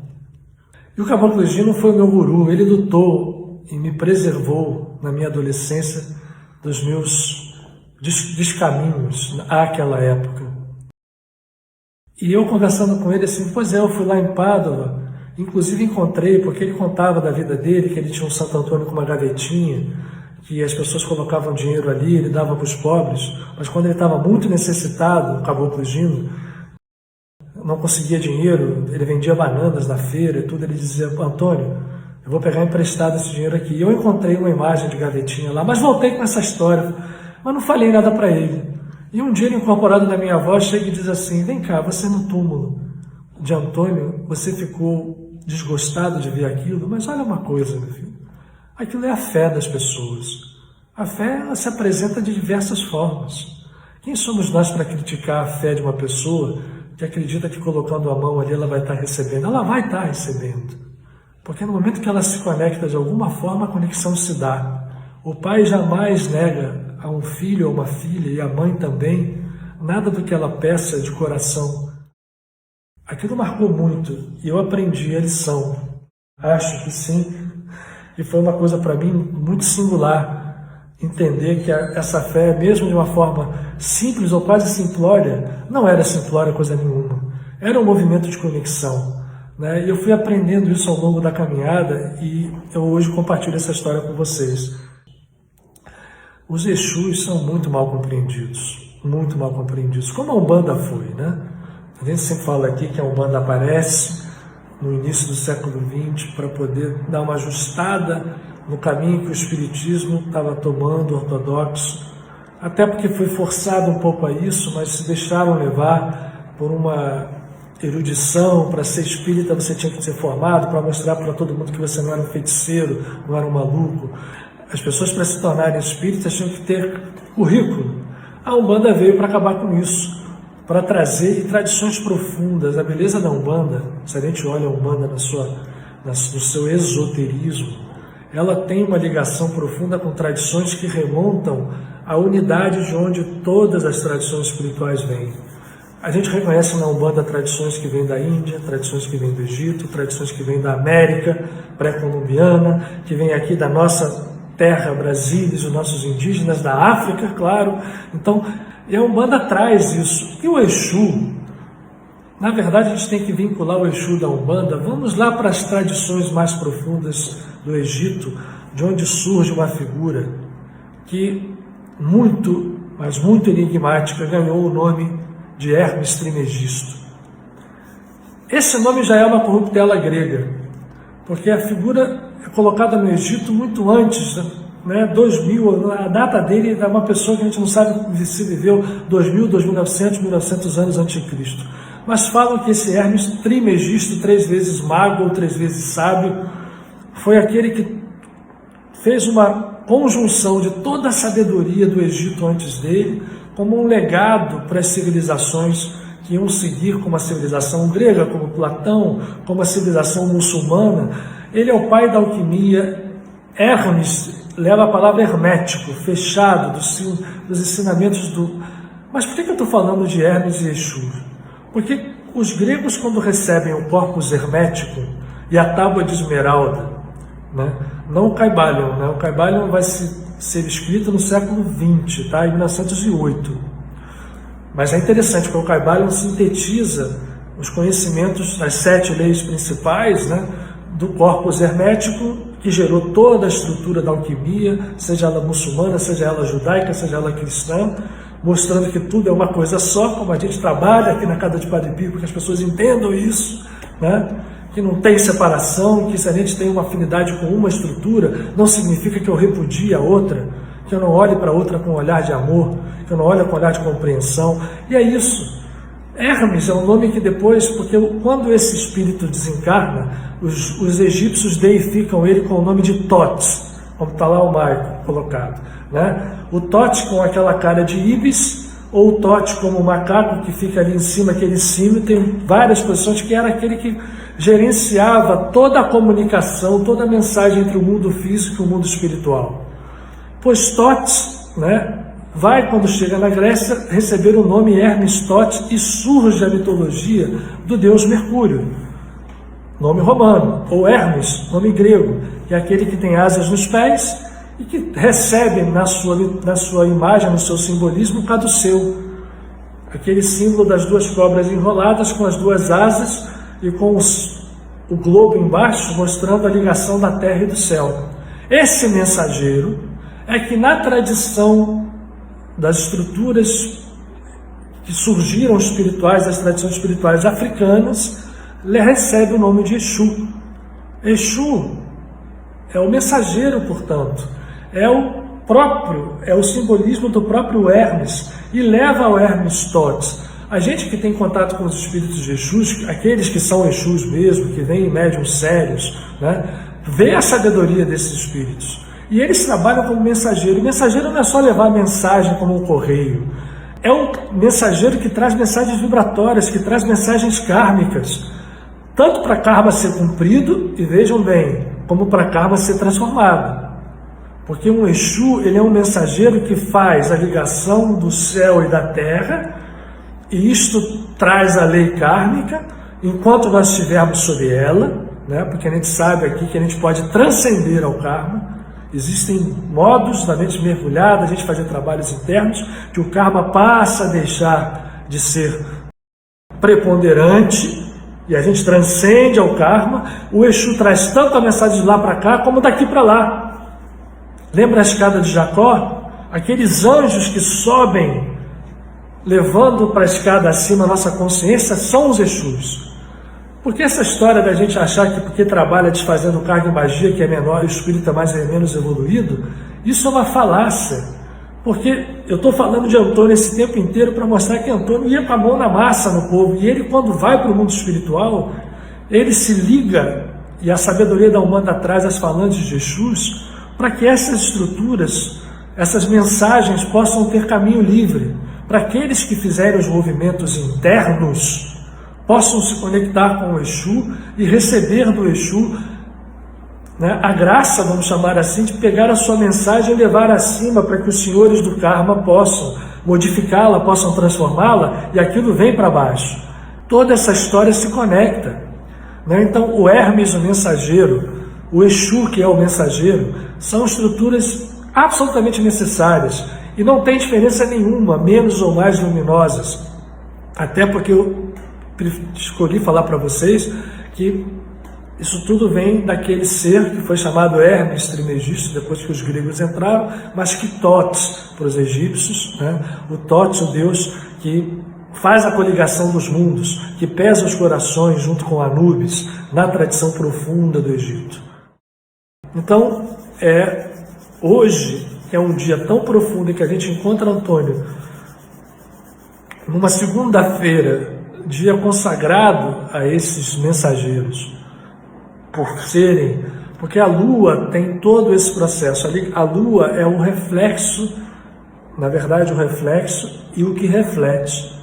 E o Caboclo Egino foi o meu guru, ele lutou e me preservou na minha adolescência dos meus descaminhos àquela época. E eu conversando com ele assim, pois é, eu fui lá em Pádua, inclusive encontrei, porque ele contava da vida dele, que ele tinha um Santo Antônio com uma gavetinha, que as pessoas colocavam dinheiro ali, ele dava para os pobres, mas quando ele estava muito necessitado, o Caboclo Egino, não conseguia dinheiro, ele vendia bananas na feira e tudo, ele dizia, Antônio, eu vou pegar emprestado esse dinheiro aqui. E eu encontrei uma imagem de gavetinha lá, mas voltei com essa história, mas não falei nada para ele. E um dia ele, incorporado na minha voz, chega e diz assim, vem cá, você no túmulo de Antônio, você ficou desgostado de ver aquilo, mas olha uma coisa, meu filho, aquilo é a fé das pessoas. A fé, ela se apresenta de diversas formas. Quem somos nós para criticar a fé de uma pessoa que acredita que colocando a mão ali ela vai estar recebendo? Ela vai estar recebendo. Porque no momento que ela se conecta de alguma forma, a conexão se dá. O pai jamais nega a um filho ou uma filha, e a mãe também, nada do que ela peça de coração. Aquilo marcou muito, e eu aprendi a lição. Acho que sim, e foi uma coisa para mim muito singular, entender que essa fé, mesmo de uma forma simples ou quase simplória, não era simplória coisa nenhuma. Era um movimento de conexão. E eu fui aprendendo isso ao longo da caminhada e eu hoje compartilho essa história com vocês. Os Exus são muito mal compreendidos, como a Umbanda foi, né? A gente sempre fala aqui que a Umbanda aparece no início do século XX para poder dar uma ajustada no caminho que o Espiritismo estava tomando, ortodoxo, até porque foi forçado um pouco a isso, mas se deixaram levar por uma erudição. Para ser espírita você tinha que ser formado, para mostrar para todo mundo que você não era um feiticeiro, não era um maluco. As pessoas, para se tornarem espíritas, tinham que ter currículo. A Umbanda veio para acabar com isso, para trazer tradições profundas. A beleza da Umbanda, se a gente olha a Umbanda no seu esoterismo, ela tem uma ligação profunda com tradições que remontam à unidade de onde todas as tradições espirituais vêm. A gente reconhece na Umbanda tradições que vêm da Índia, tradições que vêm do Egito, tradições que vêm da América pré-colombiana, que vêm aqui da nossa terra, Brasília, os nossos indígenas, da África, claro. Então, a Umbanda traz isso. E o Exu, na verdade, a gente tem que vincular o Exu da Umbanda. Vamos lá para as tradições mais profundas do Egito, de onde surge uma figura que muito, mas muito enigmática, ganhou o nome de Hermes Trismegisto. Esse nome já é uma corruptela grega, porque a figura é colocada no Egito muito antes, né? 2000, a data dele é uma pessoa que a gente não sabe se viveu 2000, 2900, 1900 anos antes de Cristo. Mas falam que esse Hermes Trismegisto, 3 vezes mago ou 3 vezes sábio, foi aquele que fez uma conjunção de toda a sabedoria do Egito antes dele, como um legado para as civilizações que iam seguir, como a civilização grega, como Platão, como a civilização muçulmana. Ele é o pai da alquimia. Hermes leva a palavra hermético, fechado, dos ensinamentos do... Mas por que eu estou falando de Hermes e Exu? Porque os gregos, quando recebem o corpus hermético e a tábua de esmeralda, né? Não o Caibalion, né? O Caibalion vai ser escrito no século XX, tá? Em 1908. Mas é interessante, porque o Caibalion sintetiza os conhecimentos das 7 leis principais, né, do corpus hermético, que gerou toda a estrutura da alquimia, seja ela muçulmana, seja ela judaica, seja ela cristã, mostrando que tudo é uma coisa só, como a gente trabalha aqui na Casa de Padre Pio, para que as pessoas entendam isso, né? Que não tem separação, que se a gente tem uma afinidade com uma estrutura, não significa que eu repudie a outra, que eu não olhe para a outra com um olhar de amor, que eu não olhe com um olhar de compreensão. E é isso. Hermes é um nome que depois, porque quando esse espírito desencarna, os egípcios deificam ele com o nome de Thoth, como está lá o Maico colocado, né? O Thoth com aquela cara de Ibis, ou o Thoth como o macaco que fica ali em cima, aquele cimo, tem várias posições, que era aquele que gerenciava toda a comunicação, toda a mensagem entre o mundo físico e o mundo espiritual. Pois Thoth, né, vai, quando chega na Grécia, receber o nome Hermes Thoth, e surge a mitologia do deus Mercúrio, nome romano, ou Hermes, nome grego, que é aquele que tem asas nos pés e que recebe na sua imagem, no seu simbolismo, o caduceu, aquele símbolo das 2 cobras enroladas com as 2 asas e com o globo embaixo, mostrando a ligação da terra e do céu. Esse mensageiro é que, na tradição das estruturas que surgiram espirituais, das tradições espirituais africanas, recebe o nome de Exu. Exu é o mensageiro, portanto, é o simbolismo do próprio Hermes, e leva ao Hermes Thoth. A gente que tem contato com os espíritos de Exus, aqueles que são Exus mesmo, que vêm em médiuns sérios, né, vê a sabedoria desses espíritos. E eles trabalham como mensageiro. O mensageiro não é só levar a mensagem como um correio. É um mensageiro que traz mensagens vibratórias, que traz mensagens kármicas. Tanto para karma ser cumprido, e vejam bem, como para karma ser transformado. Porque um Exu, ele é um mensageiro que faz a ligação do céu e da terra, e isto traz a lei kármica, enquanto nós estivermos sob ela, né? Porque a gente sabe aqui que a gente pode transcender ao karma. Existem modos da mente mergulhada, a gente fazer trabalhos internos, que o karma passa a deixar de ser preponderante, e a gente transcende ao karma. O Exu traz tanto a mensagem de lá para cá, como daqui para lá. Lembra a escada de Jacó? Aqueles anjos que sobem, levando para a escada acima a nossa consciência, são os Exus. Porque essa história da gente achar que porque trabalha desfazendo carga e magia, que é menor, e o espírito é menos evoluído, isso é uma falácia. Porque eu estou falando de Antônio esse tempo inteiro para mostrar que Antônio ia com a mão na massa no povo. E ele, quando vai para o mundo espiritual, ele se liga, e a sabedoria da Umbanda traz as falanges de Jesus, para que essas estruturas, essas mensagens possam ter caminho livre, para aqueles que fizerem os movimentos internos possam se conectar com o Exu e receber do Exu, né, a graça, vamos chamar assim, de pegar a sua mensagem e levar acima para que os senhores do karma possam modificá-la, possam transformá-la, e aquilo vem para baixo. Toda essa história se conecta, né? Então o Hermes, o mensageiro, o Exu, que é o mensageiro, são estruturas absolutamente necessárias e não tem diferença nenhuma, menos ou mais luminosas. Até porque eu escolhi falar para vocês que isso tudo vem daquele ser que foi chamado Hermes Trismegisto, depois que os gregos entraram, mas que Thoth para os egípcios, né? O Thoth, o deus que faz a coligação dos mundos, que pesa os corações junto com Anubis, na tradição profunda do Egito. Então, hoje é um dia tão profundo em que a gente encontra Antônio numa segunda-feira, dia consagrado a esses mensageiros, porque a Lua tem todo esse processo. A Lua é um reflexo, na verdade, um reflexo e o que reflete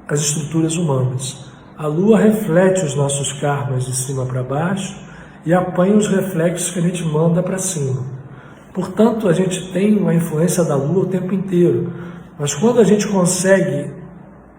as estruturas humanas. A Lua reflete os nossos karmas de cima para baixo e apanha os reflexos que a gente manda para cima. Portanto, a gente tem uma influência da Lua o tempo inteiro. Mas quando a gente consegue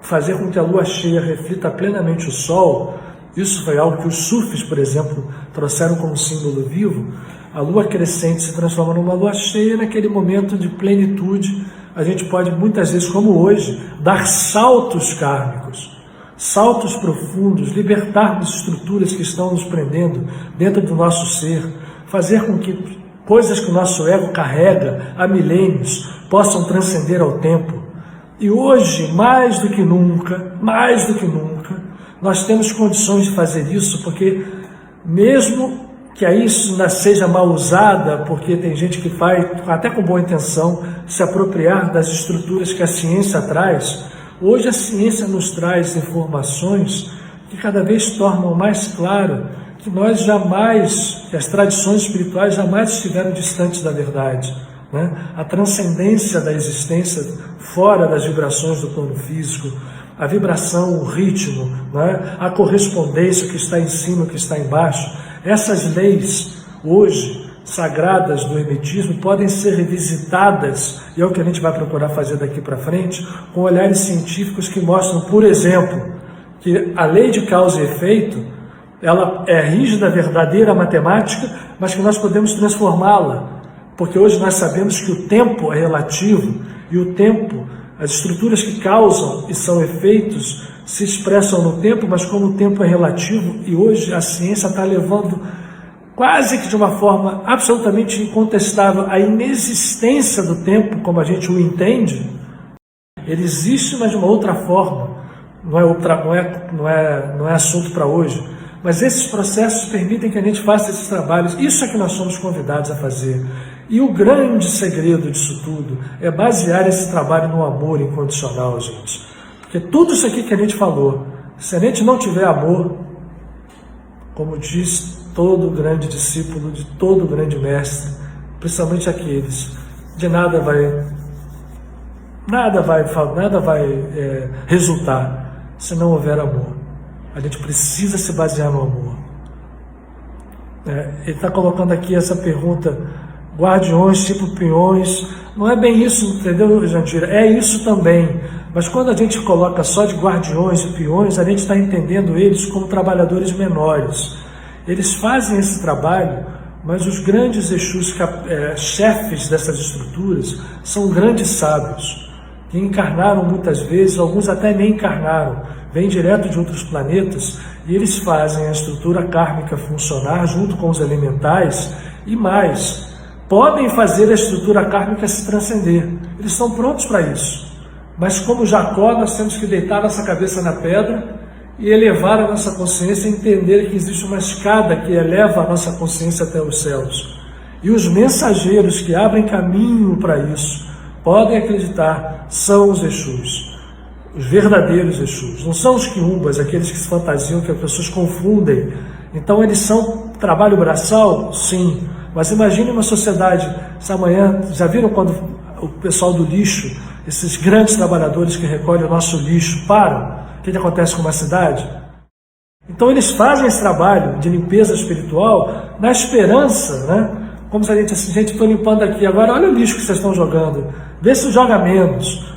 fazer com que a Lua cheia reflita plenamente o Sol, isso foi algo que os sufis, por exemplo, trouxeram como símbolo vivo. A Lua crescente se transforma numa Lua cheia, naquele momento de plenitude. A gente pode, muitas vezes, como hoje, dar saltos kármicos, saltos profundos, libertarmos estruturas que estão nos prendendo dentro do nosso ser, fazer com que coisas que o nosso ego carrega há milênios possam transcender ao tempo. E hoje, mais do que nunca, nós temos condições de fazer isso, porque mesmo que aí isso ainda seja mal usada, porque tem gente que vai, até com boa intenção, se apropriar das estruturas que a ciência traz, hoje a ciência nos traz informações que cada vez tornam mais claro que nós jamais, que as tradições espirituais jamais estiveram distantes da verdade, né? A transcendência da existência fora das vibrações do plano físico, a vibração, o ritmo, né? A correspondência que está em cima, que está embaixo, essas leis hoje sagradas do hermetismo podem ser revisitadas, e é o que a gente vai procurar fazer daqui para frente, com olhares científicos que mostram, por exemplo, que a lei de causa e efeito, ela é rígida, verdadeira, matemática, mas que nós podemos transformá-la, porque hoje nós sabemos que o tempo é relativo, e o tempo, as estruturas que causam e são efeitos, se expressam no tempo, mas como o tempo é relativo, e hoje a ciência está levando quase que de uma forma absolutamente incontestável a inexistência do tempo, como a gente o entende. Ele existe, mas de uma outra forma, não é assunto para hoje. Mas esses processos permitem que a gente faça esses trabalhos. Isso é que nós somos convidados a fazer. E o grande segredo disso tudo é basear esse trabalho no amor incondicional, gente. Porque tudo isso aqui que a gente falou, se a gente não tiver amor, como diz todo grande discípulo de todo grande mestre, principalmente aqueles, de nada vai resultar se não houver amor. A gente precisa se basear no amor. Ele está colocando aqui essa pergunta, guardiões tipo peões. Não é bem isso, entendeu, Jandira? É isso também. Mas quando a gente coloca só de guardiões e peões, a gente está entendendo eles como trabalhadores menores. Eles fazem esse trabalho, mas os grandes Exus, chefes dessas estruturas, são grandes sábios, que encarnaram muitas vezes, alguns até nem encarnaram, vêm direto de outros planetas, e eles fazem a estrutura kármica funcionar junto com os elementais, e mais, podem fazer a estrutura kármica se transcender. Eles estão prontos para isso. Mas como Jacó, nós temos que deitar nossa cabeça na pedra e elevar a nossa consciência e entender que existe uma escada que eleva a nossa consciência até os céus. E os mensageiros que abrem caminho para isso, podem acreditar, são os Exus, os verdadeiros Exus. Não são os quiumbas, aqueles que se fantasiam, que as pessoas confundem. Então eles são trabalho braçal? Sim. Mas imagine uma sociedade, essa manhã, já viram quando o pessoal do lixo, esses grandes trabalhadores que recolhem o nosso lixo, param? O que acontece com uma cidade? Então eles fazem esse trabalho de limpeza espiritual na esperança, né? Como se a gente, assim, gente, estou limpando aqui, agora olha o lixo que vocês estão jogando, vê se joga menos.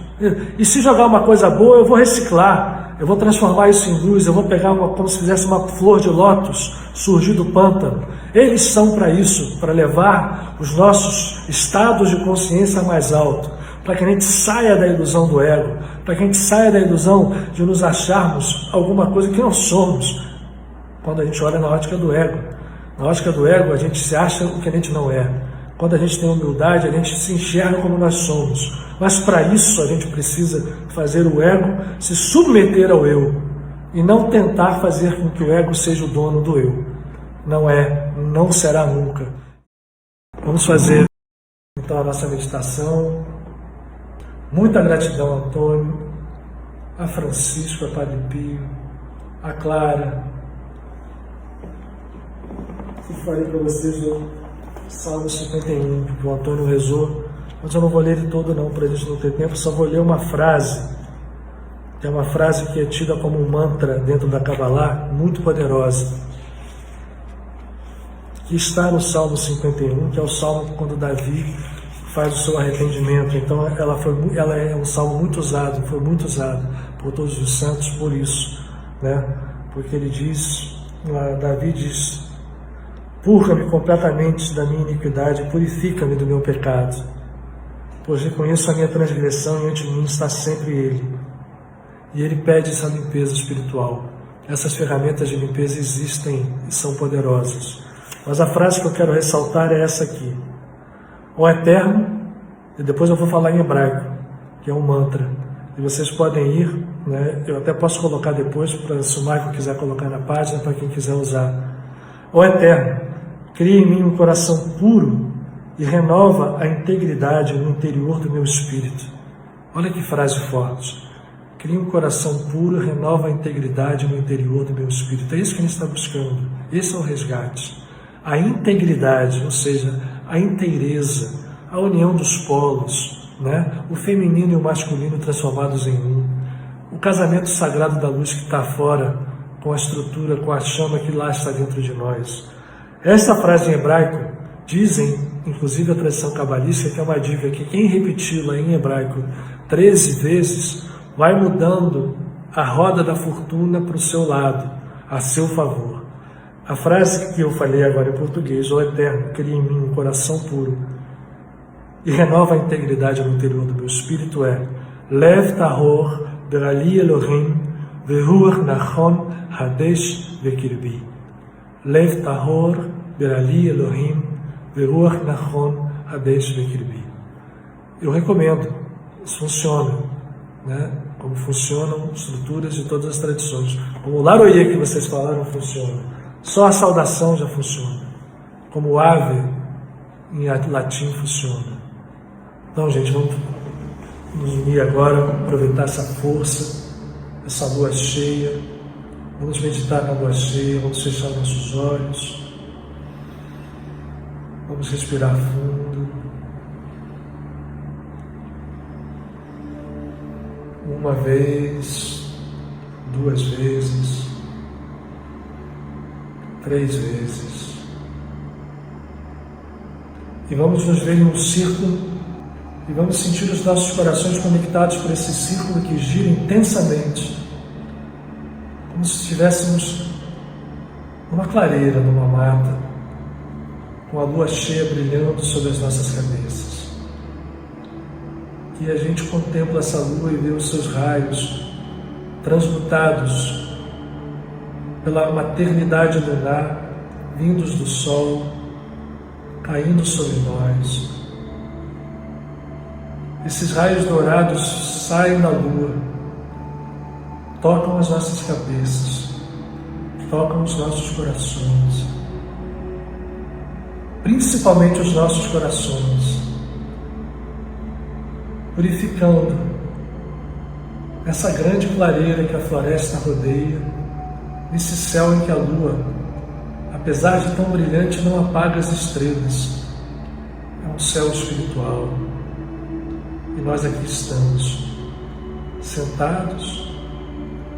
E se jogar uma coisa boa, eu vou reciclar, eu vou transformar isso em luz, eu vou pegar como se fizesse uma flor de lótus surgir do pântano. Eles são para isso, para levar os nossos estados de consciência mais alto, para que a gente saia da ilusão do ego, para que a gente saia da ilusão de nos acharmos alguma coisa que não somos, quando a gente olha na ótica do ego. Na ótica do ego, a gente se acha o que a gente não é. Quando a gente tem humildade, a gente se enxerga como nós somos. Mas para isso a gente precisa fazer o ego se submeter ao eu e não tentar fazer com que o ego seja o dono do eu. Não é, não será nunca. Vamos fazer então a nossa meditação. Muita gratidão a Antônio, a Francisco, a Padre Pio, a Clara. Eu falei para vocês o Salmo 51, que o Antônio rezou, mas eu não vou ler ele todo não, para a gente não ter tempo, só vou ler uma frase, que é uma frase que é tida como um mantra dentro da Kabbalah, muito poderosa, que está no Salmo 51, que é o Salmo quando Davi faz o seu arrependimento. Então ela é um salmo muito usado, foi muito usado por todos os santos por isso, né? Porque ele diz, Davi diz: purga-me completamente da minha iniquidade, purifica-me do meu pecado, pois reconheço a minha transgressão e ante mim está sempre Ele. E Ele pede essa limpeza espiritual. Essas ferramentas de limpeza existem e são poderosas. Mas a frase que eu quero ressaltar é essa aqui: ó Eterno, e depois eu vou falar em hebraico, que é um mantra. E vocês podem ir, né? Eu até posso colocar depois, se o Michael quiser colocar na página, para quem quiser usar. Ó Eterno, cria em mim um coração puro e renova a integridade no interior do meu espírito. Olha que frase forte. Cria um coração puro e renova a integridade no interior do meu espírito. É isso que a gente está buscando. Esse é o resgate. A integridade, ou seja, a inteireza, a união dos polos, né? O feminino e o masculino transformados em um. O casamento sagrado da luz que está fora, com a estrutura, com a chama que lá está dentro de nós. Essa frase em hebraico, dizem, inclusive a tradição cabalística, que é uma dica que quem repeti-la em hebraico 13 vezes, vai mudando a roda da fortuna para o seu lado, a seu favor. A frase que eu falei agora em português, ó Eterno, cria em mim um coração puro e renova a integridade no interior do meu espírito é Lev tahor berali Elohim veruach nachon hadesh vekirbi. Lev tahor berali Elohim veruach nachon hadesh vekirbi. Eu recomendo, isso funciona, né? Como funcionam estruturas de todas as tradições. Como o Laroye que vocês falaram funciona. Só a saudação já funciona. Como o ave em latim funciona. Então, gente, vamos nos unir agora, aproveitar essa força, essa lua cheia. Vamos meditar na lua cheia, vamos fechar nossos olhos. Vamos respirar fundo. Uma vez, 2 vezes, 3 vezes. E vamos nos ver em um círculo e vamos sentir os nossos corações conectados por esse círculo que gira intensamente, como se estivéssemos numa clareira, numa mata, com a lua cheia brilhando sobre as nossas cabeças. E a gente contempla essa lua e vê os seus raios transmutados pela maternidade lunar, vindos do sol, caindo sobre nós. Esses raios dourados saem da lua, tocam as nossas cabeças, tocam os nossos corações. principalmente os nossos corações, purificando essa grande clareira que a floresta rodeia, nesse céu em que a lua, apesar de tão brilhante, não apaga as estrelas. É um céu espiritual. E nós aqui estamos, sentados,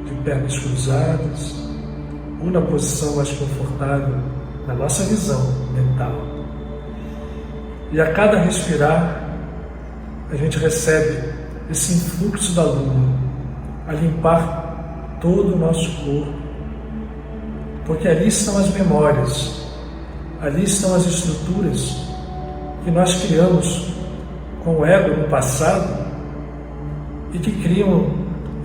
de pernas cruzadas, ou na posição mais confortável, na nossa visão mental. E a cada respirar, a gente recebe esse influxo da lua a limpar todo o nosso corpo, porque ali estão as memórias, ali estão as estruturas que nós criamos com o ego no passado e que criam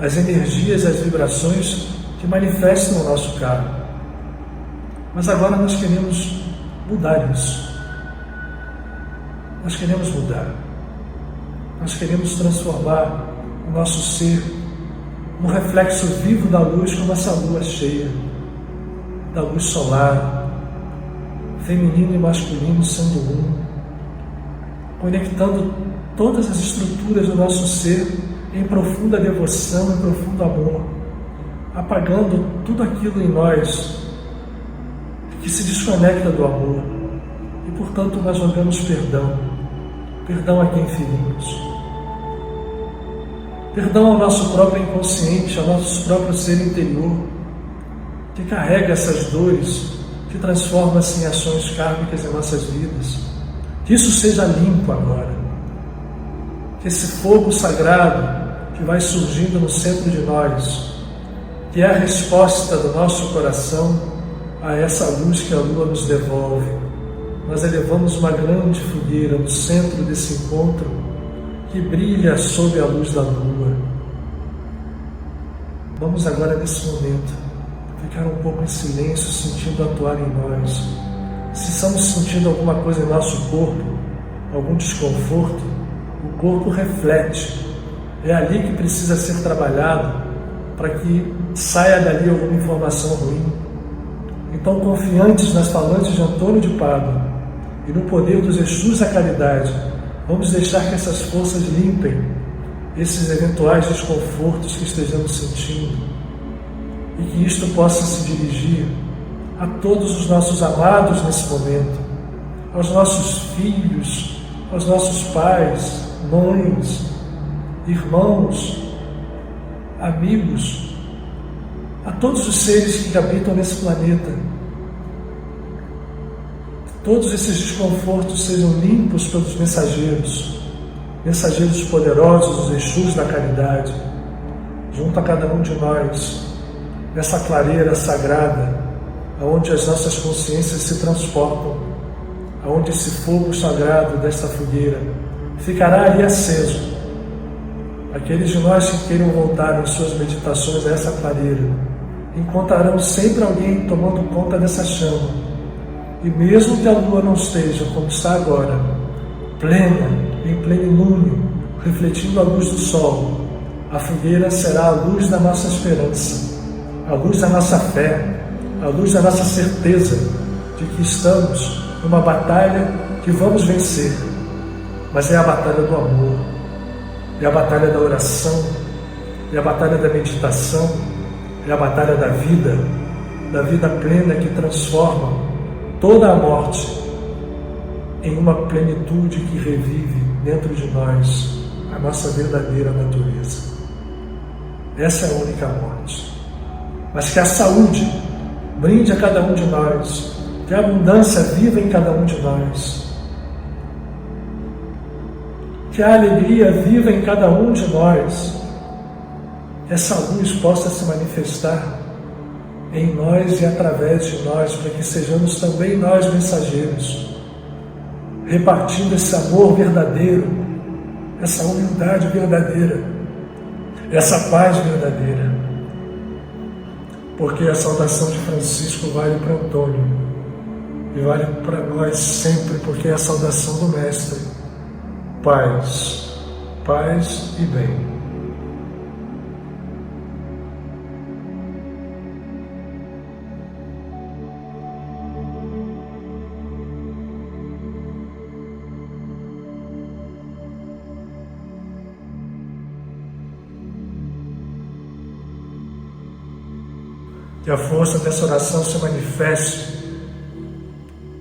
as energias, as vibrações que manifestam o nosso karma. Mas agora nós queremos mudar isso. Nós queremos mudar. Nós queremos transformar o nosso ser no reflexo vivo da luz, como essa lua cheia, da luz solar, feminino e masculino sendo um, conectando todas as estruturas do nosso ser em profunda devoção, em profundo amor, apagando tudo aquilo em nós que se desconecta do amor. E, portanto, nós jogamos perdão. Perdão a quem ferimos. Perdão ao nosso próprio inconsciente, ao nosso próprio ser interior, que carrega essas dores, que transforma-se em ações kármicas em nossas vidas. Que isso seja limpo agora. Que esse fogo sagrado que vai surgindo no centro de nós, que é a resposta do nosso coração a essa luz que a lua nos devolve. Nós elevamos uma grande fogueira no centro desse encontro que brilha sob a luz da lua. Vamos agora, nesse momento, ficar um pouco em silêncio, sentindo atuar em nós. Se estamos sentindo alguma coisa em nosso corpo, algum desconforto, o corpo reflete. É ali que precisa ser trabalhado para que saia dali alguma informação ruim. Então, confiantes nas falanges de Antônio de Pádua e no poder dos Exus da caridade, vamos deixar que essas forças limpem esses eventuais desconfortos que estejamos sentindo e que isto possa se dirigir a todos os nossos amados nesse momento, aos nossos filhos, aos nossos pais, mães, irmãos, amigos, a todos os seres que habitam nesse planeta. Todos esses desconfortos sejam limpos pelos mensageiros poderosos, os Exus da caridade, junto a cada um de nós, nessa clareira sagrada, aonde as nossas consciências se transportam, aonde esse fogo sagrado desta fogueira ficará ali aceso. Aqueles de nós que queiram voltar em suas meditações a essa clareira encontrarão sempre alguém tomando conta dessa chama. E mesmo que a lua não esteja como está agora, plena, em plenilúnio, refletindo a luz do sol, a fogueira será a luz da nossa esperança, a luz da nossa fé, a luz da nossa certeza de que estamos numa batalha que vamos vencer. Mas é a batalha do amor, é a batalha da oração, é a batalha da meditação, é a batalha da vida plena que transforma toda a morte em uma plenitude que revive dentro de nós a nossa verdadeira natureza. Essa é a única morte. Mas que a saúde brinde a cada um de nós, que a abundância viva em cada um de nós, que a alegria viva em cada um de nós, que essa luz possa se manifestar em nós e através de nós, para que sejamos também nós mensageiros, repartindo esse amor verdadeiro, essa humildade verdadeira, essa paz verdadeira. Porque a saudação de Francisco vale para Antônio e vale para nós sempre, porque é a saudação do Mestre: paz, paz e bem. Que a força dessa oração se manifeste,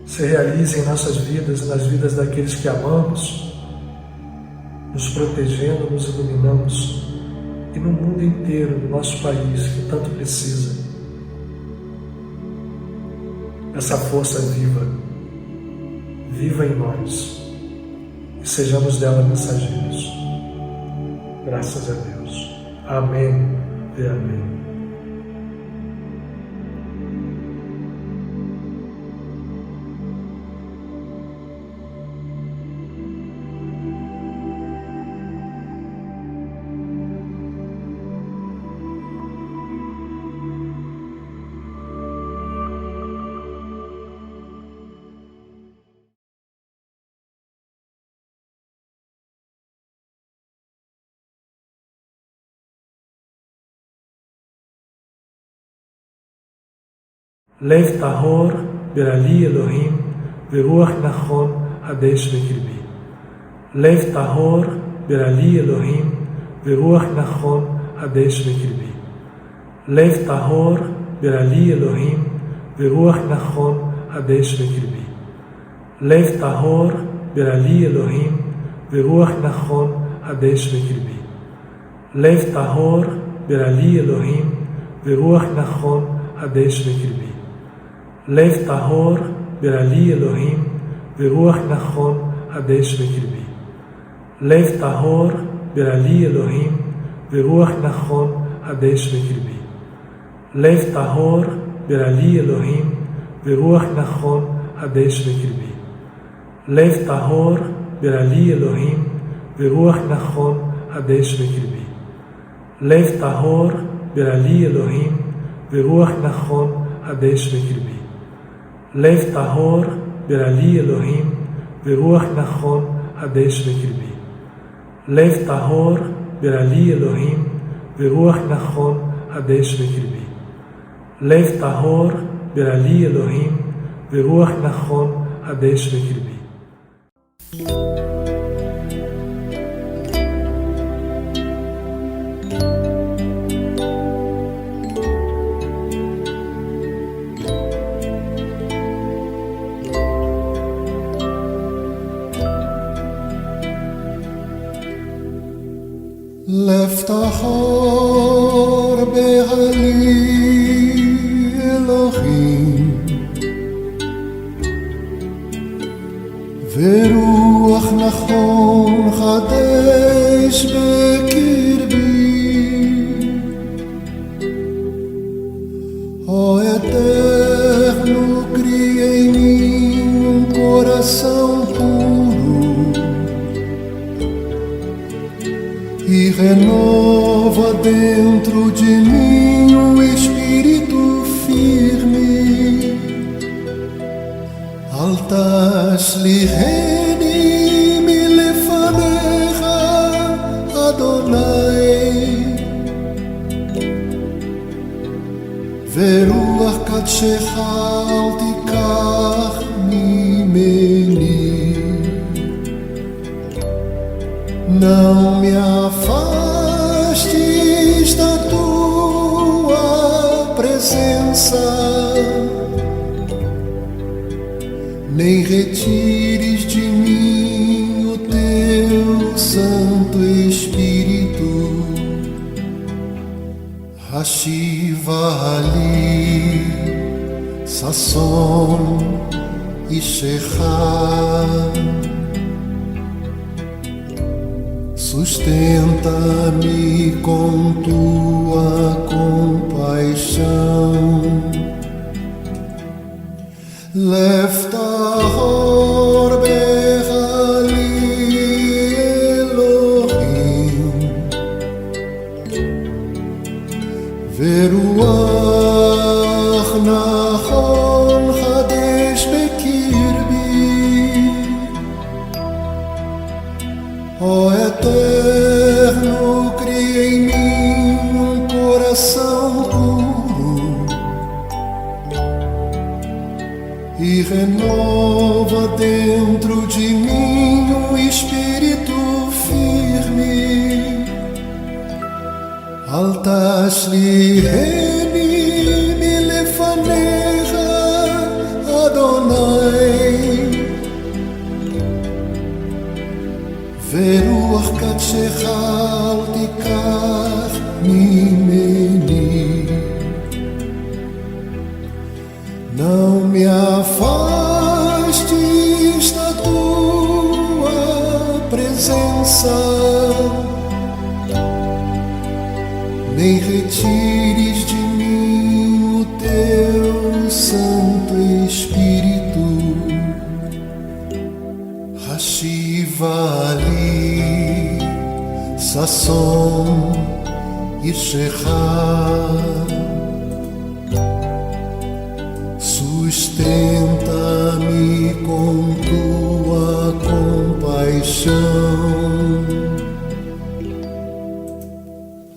se realize em nossas vidas e nas vidas daqueles que amamos, nos protegendo, nos iluminamos, e no mundo inteiro, no nosso país, que tanto precisa. Essa força viva, viva em nós, e sejamos dela mensageiros. Graças a Deus. Amém e amém. Lev tahor berali Elohim veruach nachon hadesh bekirbi. Lev tahor berali Elohim veruach nachon hadesh bekirbi. Lev tahor berali Elohim veruach nachon hadesh bekirbi. Lev tahor berali Elohim veruach nachon hadesh bekirbi. Lev tahor berali Elohim veruach nachon hadesh bekirbi. Lev tahor berali Elohim veruach nachon hadesh bekirbi. Lev tahor berali Elohim veruach nachon hadesh bekirbi. Lev tahor berali Elohim veruach nachon hadesh bekirbi. Lev tahor berali Elohim veruach nachon hadesh bekirbi. Lev tahor berali Elohim veruach nachon hadesh bekirbi. Lev tahor berali Elohim veruach nachon hadesh bekirbi. Lev tahor berali Elohim veruach nachon hadesh bekirbi. Lev tahor berali Elohim veruach nachon hadesh bekirbi. Lev tahor berali Elohim veruach nachon hadesh bekirbi. Ó Eterno, cria em mim coração puro e renova dentro de mim espírito firme. Altas liheni milefanecha Adonai veruach kadshecha al tikach mimeni. Não me afastes da tua presença, nem retires de mim o teu Santo Espírito. Hashiva ali, Sasson e Shechá. Sustenta-me com tua compaixão. Lev tahor berali Elohim veruach nachon hadesh bekirbi. Ó Eterno, cria em mim coração puro e renova dentro de mim espírito firme. Altas liheni shechaltikach mimeni. Não me afastes da tua presença, nem retires de mim o teu Santo Espírito. Hashivali Sasson Ishecha, sustenta-me com tua compaixão.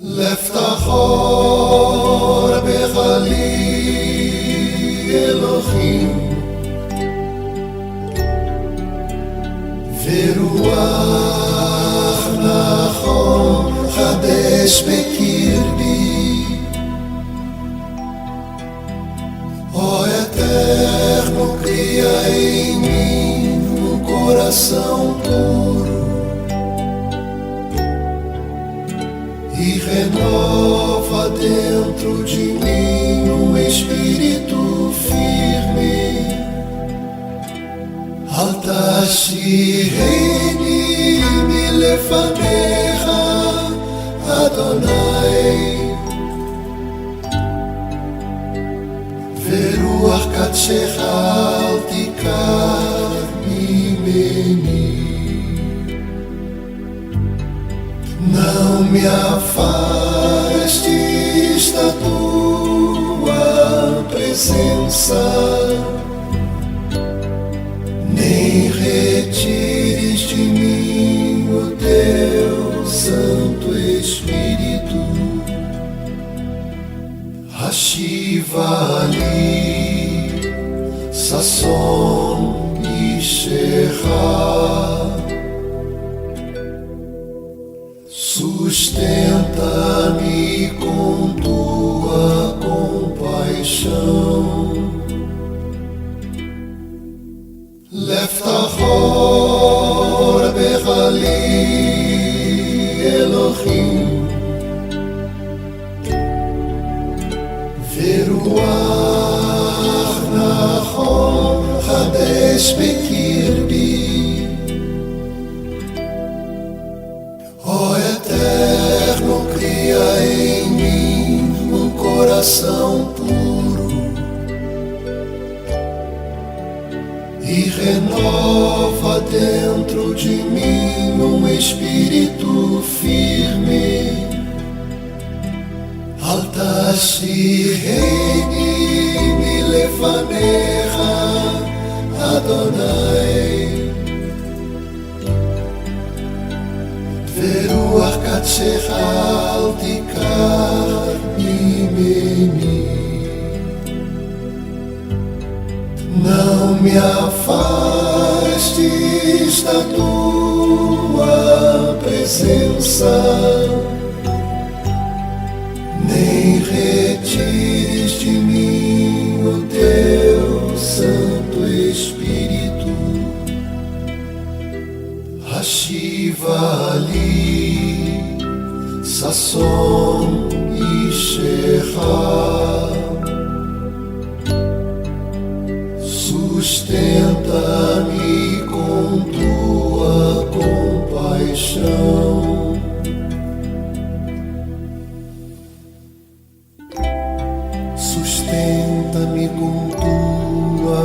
Leftachor bechali Elohim, veruach nachon chadesh bekirbi. Ó Eterno, cria em mim um coração puro e renova dentro de mim um espírito firme. Altashireni milefanecha Adonai, veruach kadshecha altikach mimeni. Não me afastes da tua presença, nem retires de mim o teu Santo Espírito. Hashivali Sasson Ishecha, sustenta-me com tua compaixão. Leftachor bechali Elohim, veruach nachon chadesh bekirbi. Ó Eterno, cria em mim um coração puro e renova dentro de mim um espírito firme. Altashireni milefanecha Adonai, veruach kadshecha altikach mimeni. Não me afastes da tua presença, nem retires de mim o teu Santo Espírito. Hashivali Sasson Ishecha, sustenta-me com tua compaixão. Sustenta-me com tua